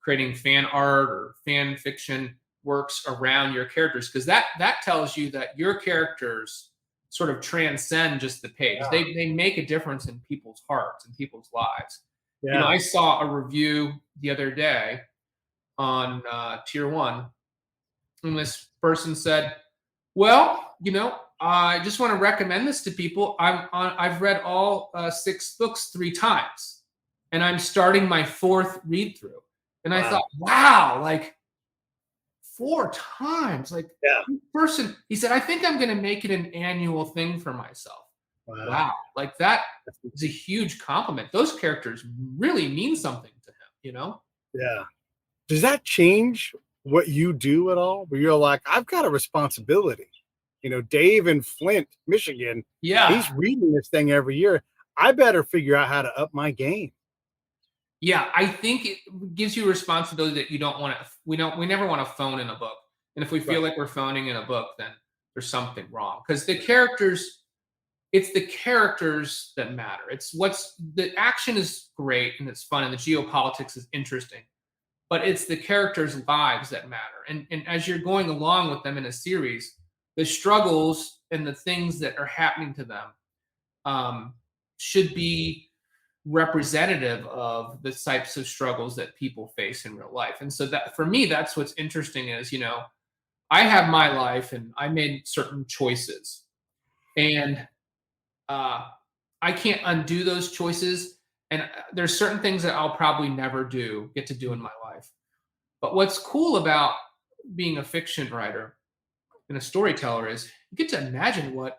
[SPEAKER 13] creating fan art or fan fiction works around your characters, because that tells you that your characters sort of transcend just the page. They make a difference in people's hearts and people's lives. You know, I saw a review the other day on Tier 1, and this person said, well, you know, I just want to recommend this to people. I've read all 6 books 3 times, and I'm starting my 4th read through. And I thought, wow, like 4 times, like this person. He said, I think I'm going to make it an annual thing for myself. Wow. Like that is a huge compliment. Those characters really mean something to him, you know?
[SPEAKER 15] Yeah. Does that change what you do at all? Where you're like, I've got a responsibility. You know, Dave in Flint, Michigan, he's reading this thing every year. I better figure out how to up my game.
[SPEAKER 13] Yeah, I think it gives you a responsibility that you don't want to. We never want to phone in a book. And if we feel like we're phoning in a book, then there's something wrong. Because it's the characters that matter. The action is great and it's fun and the geopolitics is interesting, but it's the characters' lives that matter. And as you're going along with them in a series, the struggles and the things that are happening to them should be representative of the types of struggles that people face in real life. And so that, for me, that's what's interesting is, you know, I have my life and I made certain choices, and I can't undo those choices. And there's certain things that I'll probably never get to do in my life. But what's cool about being a fiction writer and a storyteller is you get to imagine what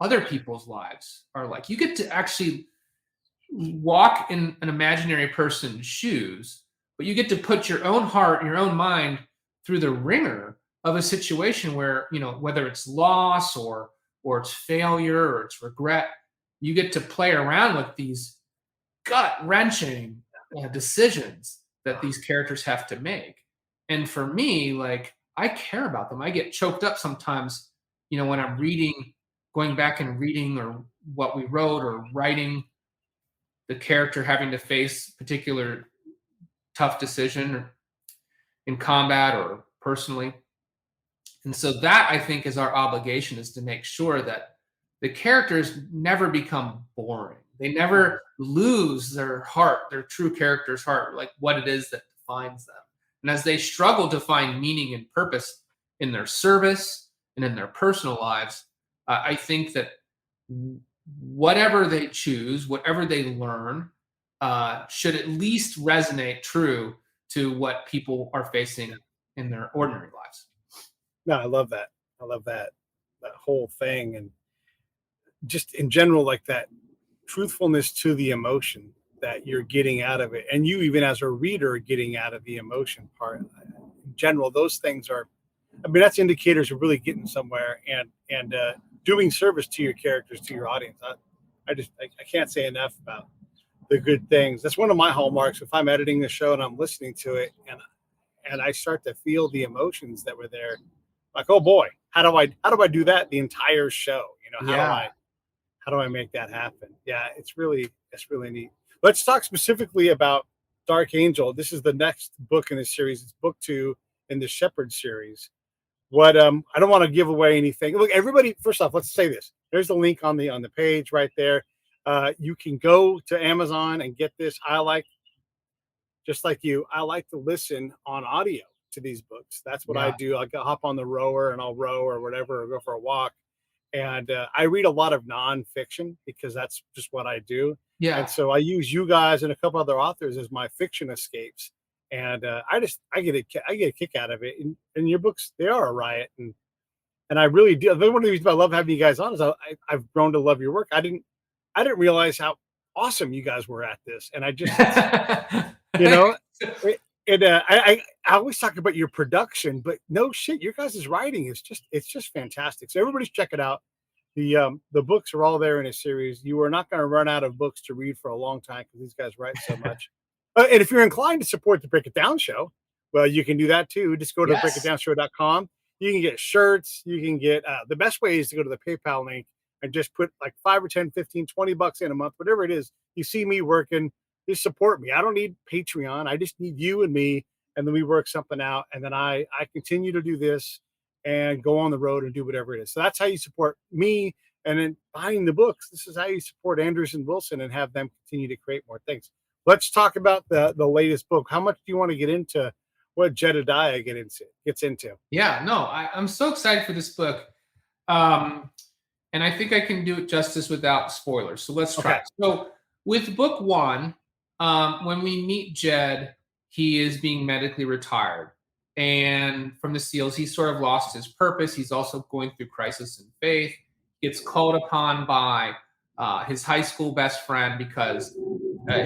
[SPEAKER 13] other people's lives are like. You get to actually walk in an imaginary person's shoes, but you get to put your own heart, your own mind through the ringer of a situation where, you know, whether it's loss or it's failure or it's regret, you get to play around with these gut-wrenching decisions that these characters have to make. And for me, like, I care about them. I get choked up sometimes, you know, when I'm going back and reading or what we wrote or writing the character having to face particular tough decision or in combat or personally. And so that, I think, is our obligation, is to make sure that the characters never become boring. They never lose their heart, their true character's heart, like what it is that defines them. And as they struggle to find meaning and purpose in their service and in their personal lives, I think that whatever they choose, whatever they learn, should at least resonate true to what people are facing in their ordinary lives.
[SPEAKER 15] No, I love that. I love that whole thing. And just in general, like that truthfulness to the emotion that you're getting out of it. And you, even as a reader, are getting out of the emotion part. In general, those things are, I mean, that's indicators of really getting somewhere and doing service to your characters, to your audience. I can't say enough about the good things. That's one of my hallmarks. If I'm editing the show and I'm listening to it and I start to feel the emotions that were there, like, oh boy, how do I do that the entire show? You know, how do I make that happen? Yeah, it's really neat. Let's talk specifically about Dark Angel. This is the next book in this series. It's book 2 in the Shepherd series. What I don't want to give away anything. Look, everybody, first off, let's say this. There's the link on the page right there. You can go to Amazon and get this. Just like you, I like to listen on audio to these books. That's what I do. I'll hop on the rower and I'll row or whatever, or go for a walk. And I read a lot of nonfiction because that's just what I do. Yeah. And so I use you guys and a couple other authors as my fiction escapes. And I get a kick out of it. And your books, they are a riot. And I really do. One of the reasons I love having you guys on is I've grown to love your work. I didn't realize how awesome you guys were at this. And I just, you know, And I always talk about your production, but no shit, your guys' writing is just fantastic. So everybody's check it out. The books are all there in a series. You are not going to run out of books to read for a long time because these guys write so much. And if you're inclined to support the Break It Down show, well, you can do that too. Just go to
[SPEAKER 13] Yes.
[SPEAKER 15] breakitdownshow.com. You can get shirts. You can get the best way is to go to the PayPal link and just put like 5 or 10, 15, 20 bucks in a month, whatever it is. You see me working, just support me. I don't need Patreon. I just need you and me. And then we work something out. And then I continue to do this and go on the road and do whatever it is. So that's how you support me. And then buying the books, this is how you support Andrews and Wilson and have them continue to create more things. Let's talk about the latest book. How much do you want to get into what Jedidiah gets into?
[SPEAKER 13] Yeah, no, I'm so excited for this book. And I think I can do it justice without spoilers. So let's try.
[SPEAKER 15] Okay.
[SPEAKER 13] So with book one, when we meet Jed, he is being medically retired. And from the SEALs, he's sort of lost his purpose. He's also going through crisis in faith. Gets called upon by his high school best friend because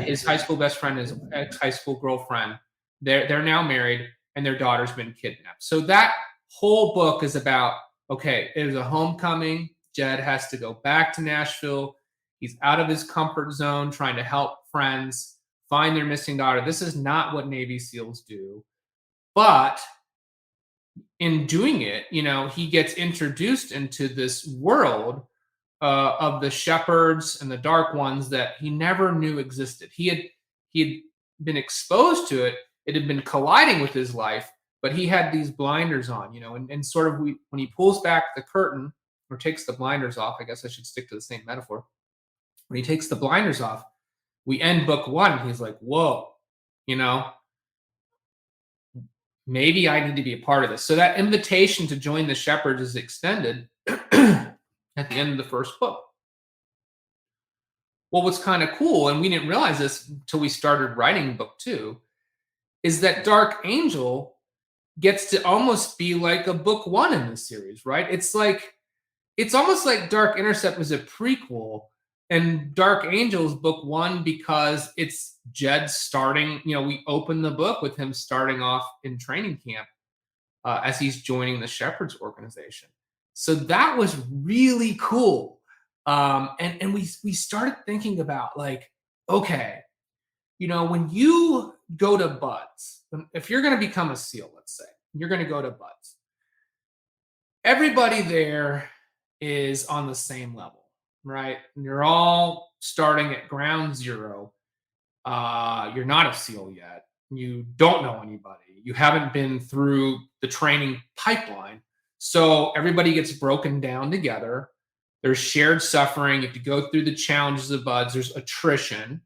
[SPEAKER 13] his high school best friend is ex-high school girlfriend. They're now married and their daughter's been kidnapped. So that whole book is about, okay, it is a homecoming. Jed has to go back to Nashville. He's out of his comfort zone trying to help friends find their missing daughter. This is not what Navy SEALs do. But in doing it, he gets introduced into this world of the shepherds and the dark ones that he never knew existed. He had been exposed to it. It had been colliding with his life, but he had these blinders on, and sort of when he pulls back the curtain or takes the blinders off, I guess I should stick to the same metaphor. When he takes the blinders off, we end book one. He's like, whoa, maybe I need to be a part of this. So that invitation to join the shepherds is extended at the end of the first book. Well, what's kind of cool, and we didn't realize this until we started writing book two, is that Dark Angel gets to almost be like a book one in this series, right? It's almost like Dark Intercept was a prequel and Dark Angel's book one because it's Jed starting, we open the book with him starting off in training camp as he's joining the Shepherds organization. So that was really cool. And we started thinking about like, okay, when you go to Buds, if you're going to become a SEAL, let's say, you're going to go to Buds. Everybody there is on the same level, right? And you're all starting at ground zero. You're not a SEAL yet. You don't know anybody. You haven't been through the training pipeline. So everybody gets broken down together. There's shared suffering. You have to go through the challenges of Buds. There's attrition.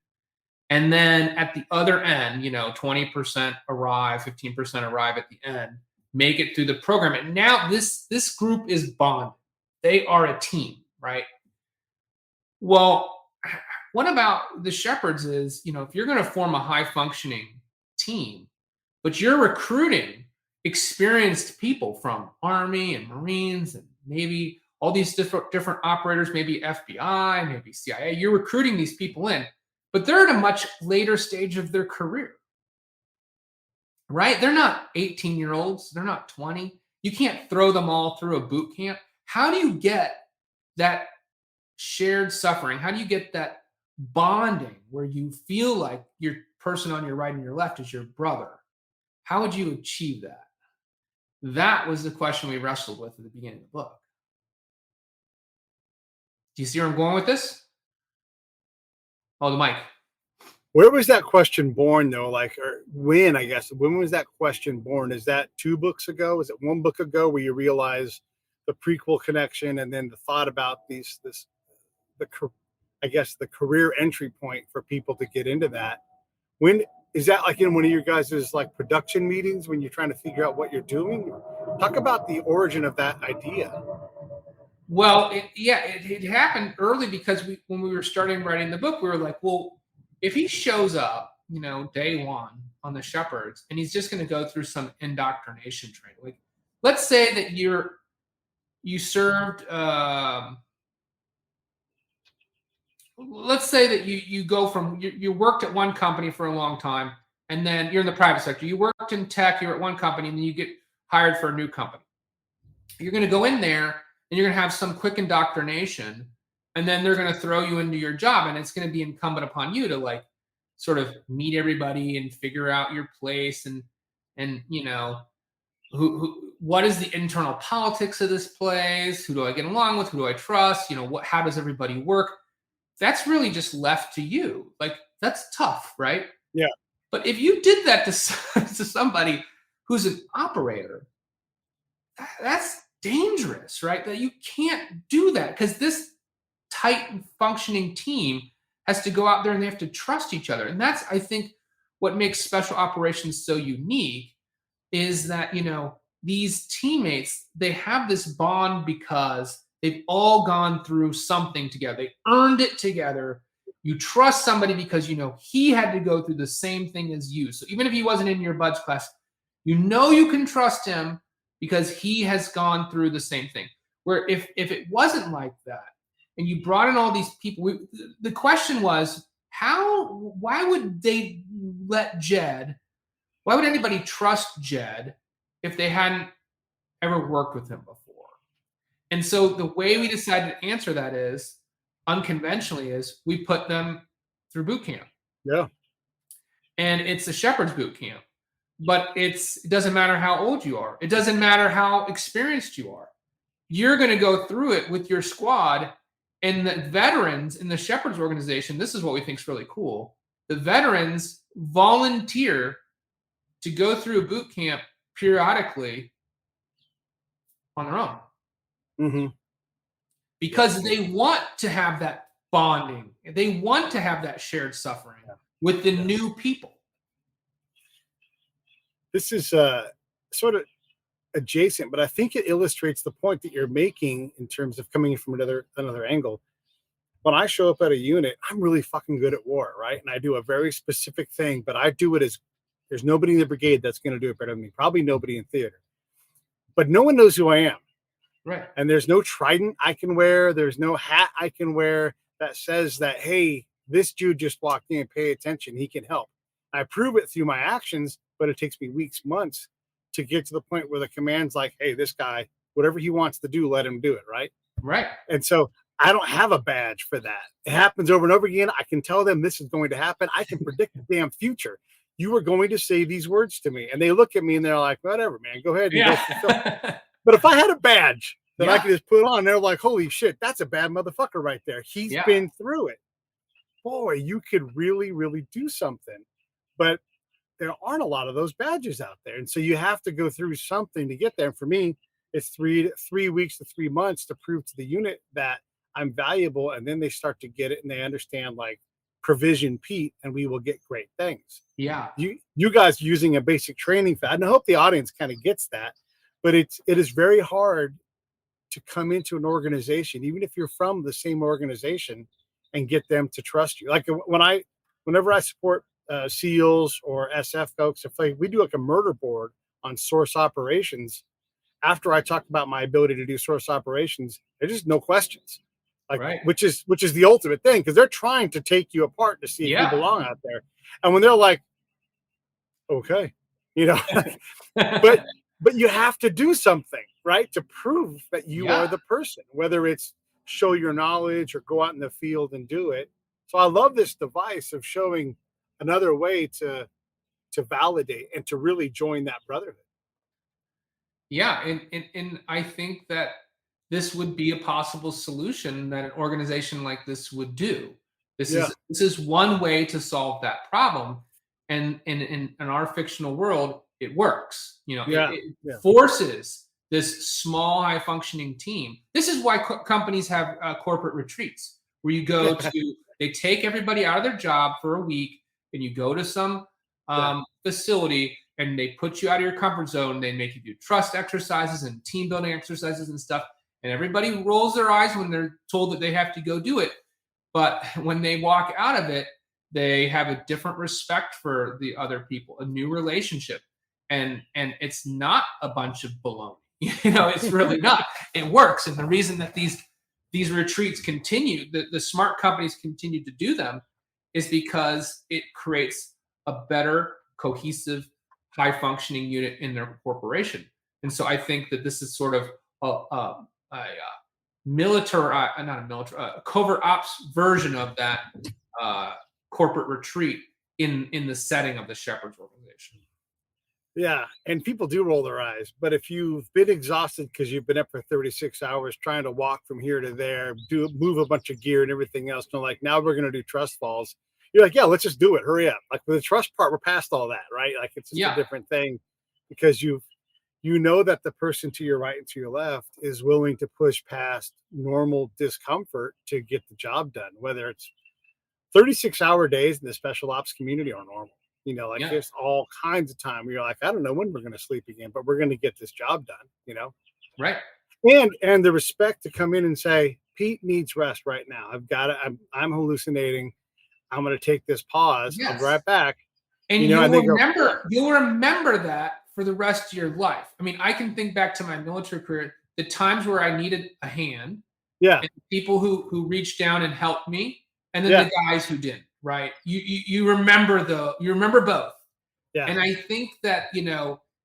[SPEAKER 13] And then at the other end, 20% arrive, 15% arrive at the end, make it through the program. And now this group is bonded. They are a team, right? Well, what about the Shepherds is, if you're going to form a high-functioning team, but you're recruiting experienced people from Army and Marines and Navy, all these different operators, maybe FBI, maybe CIA, you're recruiting these people in, but they're at a much later stage of their career, right? They're not 18-year-olds. They're not 20. You can't throw them all through a boot camp. How do you get that shared suffering? How do you get that bonding where you feel like your person on your right and your left is your brother? How would you achieve that? That was the question we wrestled with at the beginning of the book. Do you see where I'm going with this? Oh, the mic.
[SPEAKER 15] Where was that question born, though? Like, or when, I guess, when was that question born? Is that 2 books ago? Is it 1 book ago where you realize the prequel connection and then the thought about the career entry point for people to get into that? When is that, like in one of your guys' like production meetings when you're trying to figure out what you're doing? Talk about the origin of that idea.
[SPEAKER 13] Well, it happened early because when we were starting writing the book, we were like, well, if he shows up, day one on the Shepherds, and he's just going to go through some indoctrination training. Like, let's say that you served. Let's say that you go from you worked at one company for a long time, and then you're in the private sector. You worked in tech, you're at one company, and then you get hired for a new company. You're going to go in there and you're going to have some quick indoctrination, and then they're going to throw you into your job, and it's going to be incumbent upon you to like sort of meet everybody and figure out your place and you know, what is the internal politics of this place? Who do I get along with? Who do I trust? You know, how does everybody work? That's really just left to you. Like, that's tough, right?
[SPEAKER 15] Yeah.
[SPEAKER 13] But if you did that to somebody who's an operator, that's dangerous, right? That you can't do that, because this tight functioning team has to go out there and they have to trust each other. And that's, I think, what makes special operations so unique, is that, you know, these teammates, they have this bond because they've all gone through something together. They earned it together. You trust somebody because you know he had to go through the same thing as you. So even if he wasn't in your buds class, you know you can trust him because he has gone through the same thing. Where if it wasn't like that, and you brought in all these people, the question was, why would they let Jed, why would anybody trust Jed if they hadn't ever worked with him before? And so the way we decided to answer that is, unconventionally, is we put them through boot camp.
[SPEAKER 15] Yeah.
[SPEAKER 13] And it's a shepherd's boot camp. But it doesn't matter how old you are. It doesn't matter how experienced you are. You're going to go through it with your squad. And the veterans in the Shepherd's organization, this is what we think is really cool. The veterans volunteer to go through boot camp periodically on their own.
[SPEAKER 15] Mm-hmm.
[SPEAKER 13] Because they want to have that bonding. They want to have that shared suffering with the new people.
[SPEAKER 15] This is sort of adjacent, but I think it illustrates the point that you're making in terms of coming from another angle. When I show up at a unit, I'm really fucking good at war, right? And I do a very specific thing, but I do it as there's nobody in the brigade that's going to do it better than me. Probably nobody in theater. But no one knows who I am.
[SPEAKER 13] Right.
[SPEAKER 15] And there's no trident I can wear. There's no hat I can wear that says that, hey, this dude just walked in, pay attention, he can help. I prove it through my actions, but it takes me weeks, months to get to the point where the command's like, hey, this guy, whatever he wants to do, let him do it, right?
[SPEAKER 13] Right.
[SPEAKER 15] And so I don't have a badge for that. It happens over and over again. I can tell them this is going to happen. I can predict the damn future. You are going to say these words to me. And they look at me and they're like, whatever, man, go ahead and go fulfill. But if I had a badge that I could just put on, they're like, holy shit, that's a bad motherfucker right there. He's been through it. Boy, you could really, really do something. But there aren't a lot of those badges out there. And so you have to go through something to get there. And for me, it's 3 weeks to 3 months to prove to the unit that I'm valuable. And then they start to get it and they understand, like, provision Pete, and we will get great things.
[SPEAKER 13] Yeah.
[SPEAKER 15] You guys using a basic training fad, and I hope the audience kind of gets that. But it is very hard to come into an organization, even if you're from the same organization, and get them to trust you. Like whenever I support SEALs or SF folks, if we do like a murder board on source operations, after I talk about my ability to do source operations, there's just no questions. Like, which is the ultimate thing, because they're trying to take you apart to see if you belong out there. And when they're like, okay, you know, but you have to do something, right, to prove that you are the person, whether it's show your knowledge or go out in the field and do it. So I love this device of showing another way to validate and to really join that brotherhood. Yeah,
[SPEAKER 13] and I think that this would be a possible solution that an organization like this would do. This is one way to solve that problem. And in our fictional world, it works. You know, it forces this small, high-functioning team. This is why companies have corporate retreats, where you go to, they take everybody out of their job for a week, and you go to some facility, and they put you out of your comfort zone. They make you do trust exercises and team building exercises and stuff. And everybody rolls their eyes when they're told that they have to go do it. But when they walk out of it, they have a different respect for the other people, a new relationship. And it's not a bunch of baloney. You know, it's really not. It works. And the reason that these retreats continue, the smart companies continue to do them, is because it creates a better cohesive, high functioning unit in their corporation. And so I think that this is sort of a covert ops version of that corporate retreat in the setting of the Shepherd's organization.
[SPEAKER 15] Yeah, and people do roll their eyes, but if you've been exhausted because you've been up for 36 hours trying to walk from here to there, move a bunch of gear and everything else, and like, now we're going to do trust falls. You're like, yeah, let's just do it. Hurry up. Like with the trust part, we're past all that, right? Like it's just a different thing because you know that the person to your right and to your left is willing to push past normal discomfort to get the job done, whether it's 36-hour days in the special ops community are normal. There's all kinds of time where you're like, I don't know when we're going to sleep again, but we're going to get this job done,
[SPEAKER 13] Right.
[SPEAKER 15] And the respect to come in and say, Pete needs rest right now. I've got it. I'm hallucinating. I'm going to take this pause. I'll be right back.
[SPEAKER 13] And you'll remember that for the rest of your life. I mean, I can think back to my military career, the times where I needed a hand.
[SPEAKER 15] Yeah.
[SPEAKER 13] And people who reached down and helped me, and then the guys who didn't. Right. You remember both. Yeah. And I think that,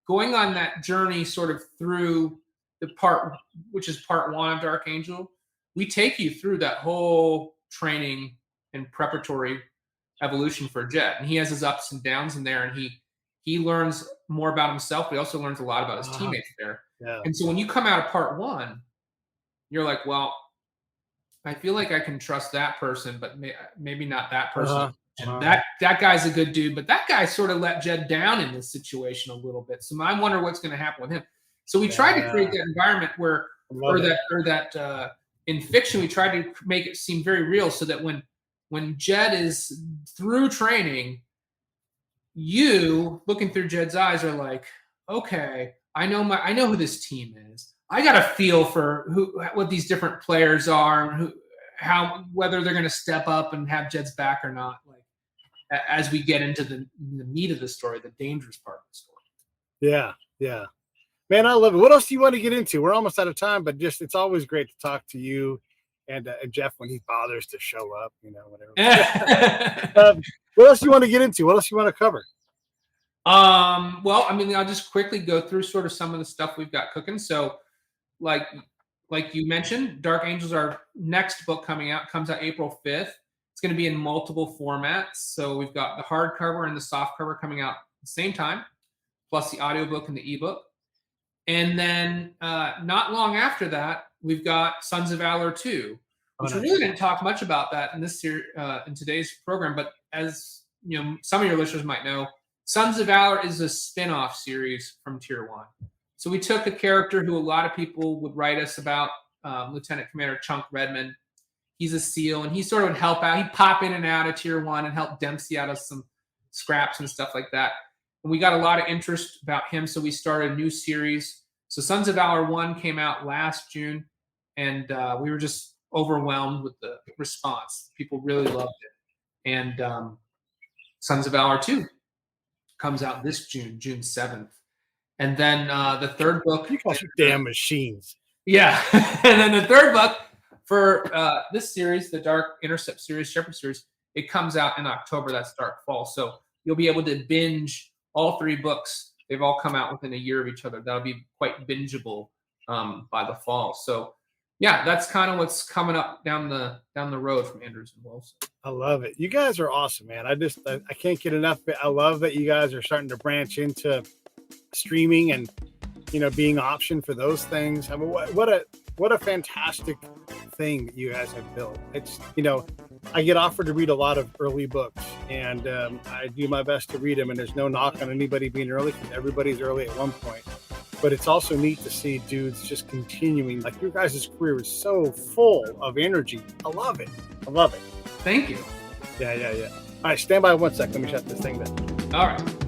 [SPEAKER 13] going on that journey sort of through the part, which is part one of Dark Angel, we take you through that whole training and preparatory evolution for Jed. And he has his ups and downs in there, and he learns more about himself, but he also learns a lot about his teammates there. Yeah. And so when you come out of part one, you're like, well, I feel like I can trust that person, but maybe not that person. And that guy's a good dude, but that guy sort of let Jed down in this situation a little bit. So I wonder what's going to happen with him. So we tried to create that environment in fiction, we tried to make it seem very real, so that when Jed is through training, you looking through Jed's eyes are like, okay, I know who this team is. I got a feel for what these different players are, and whether they're going to step up and have Jed's back or not. Like as we get into the meat of the story, the dangerous part of the story.
[SPEAKER 15] Yeah, man, I love it. What else do you want to get into? We're almost out of time, but it's always great to talk to you and Jeff when he bothers to show up. Whatever. What else do you want to get into? What else do you want to cover?
[SPEAKER 13] Well, I mean, I'll just quickly go through sort of some of the stuff we've got cooking. So, like you mentioned, Dark Angels, our next book comes out April 5th. It's going to be in multiple formats. So we've got the hardcover and the softcover coming out at the same time, plus the audiobook and the ebook. And then not long after that, we've got Sons of Valor 2, which we really didn't talk much about that in this in today's program. But as you know, some of your listeners might know, Sons of Valor is a spin-off series from Tier 1. So we took a character who a lot of people would write us about, Lieutenant Commander Chunk Redmond. He's a SEAL, and he sort of would help out. He'd pop in and out of Tier 1 and help Dempsey out of some scraps and stuff like that. And we got a lot of interest about him, so we started a new series. So Sons of Valor 1 came out last June, and we were just overwhelmed with the response. People really loved it. And Sons of Valor 2 comes out this June 7th. And then the third book.
[SPEAKER 15] You guys are damn machines.
[SPEAKER 13] Yeah. And then the third book for this series, the Dark Intercept series, Shepherd series, it comes out in October. That's Dark Fall. So you'll be able to binge all three books. They've all come out within a year of each other. That'll be quite bingeable by the fall. So yeah, that's kind of what's coming up down the road from Andrews and Wilson.
[SPEAKER 15] I love it. You guys are awesome, man. I can't get enough. I love that you guys are starting to branch into streaming and being option for those things. I mean, what a fantastic thing that you guys have built. It's I get offered to read a lot of early books, and I do my best to read them. And there's no knock on anybody being early, because everybody's early at one point. But it's also neat to see dudes just continuing. Like, your guys' career is so full of energy. I love it.
[SPEAKER 13] Thank you.
[SPEAKER 15] Yeah. All right, stand by 1 second. Let me shut this thing down.
[SPEAKER 13] All right.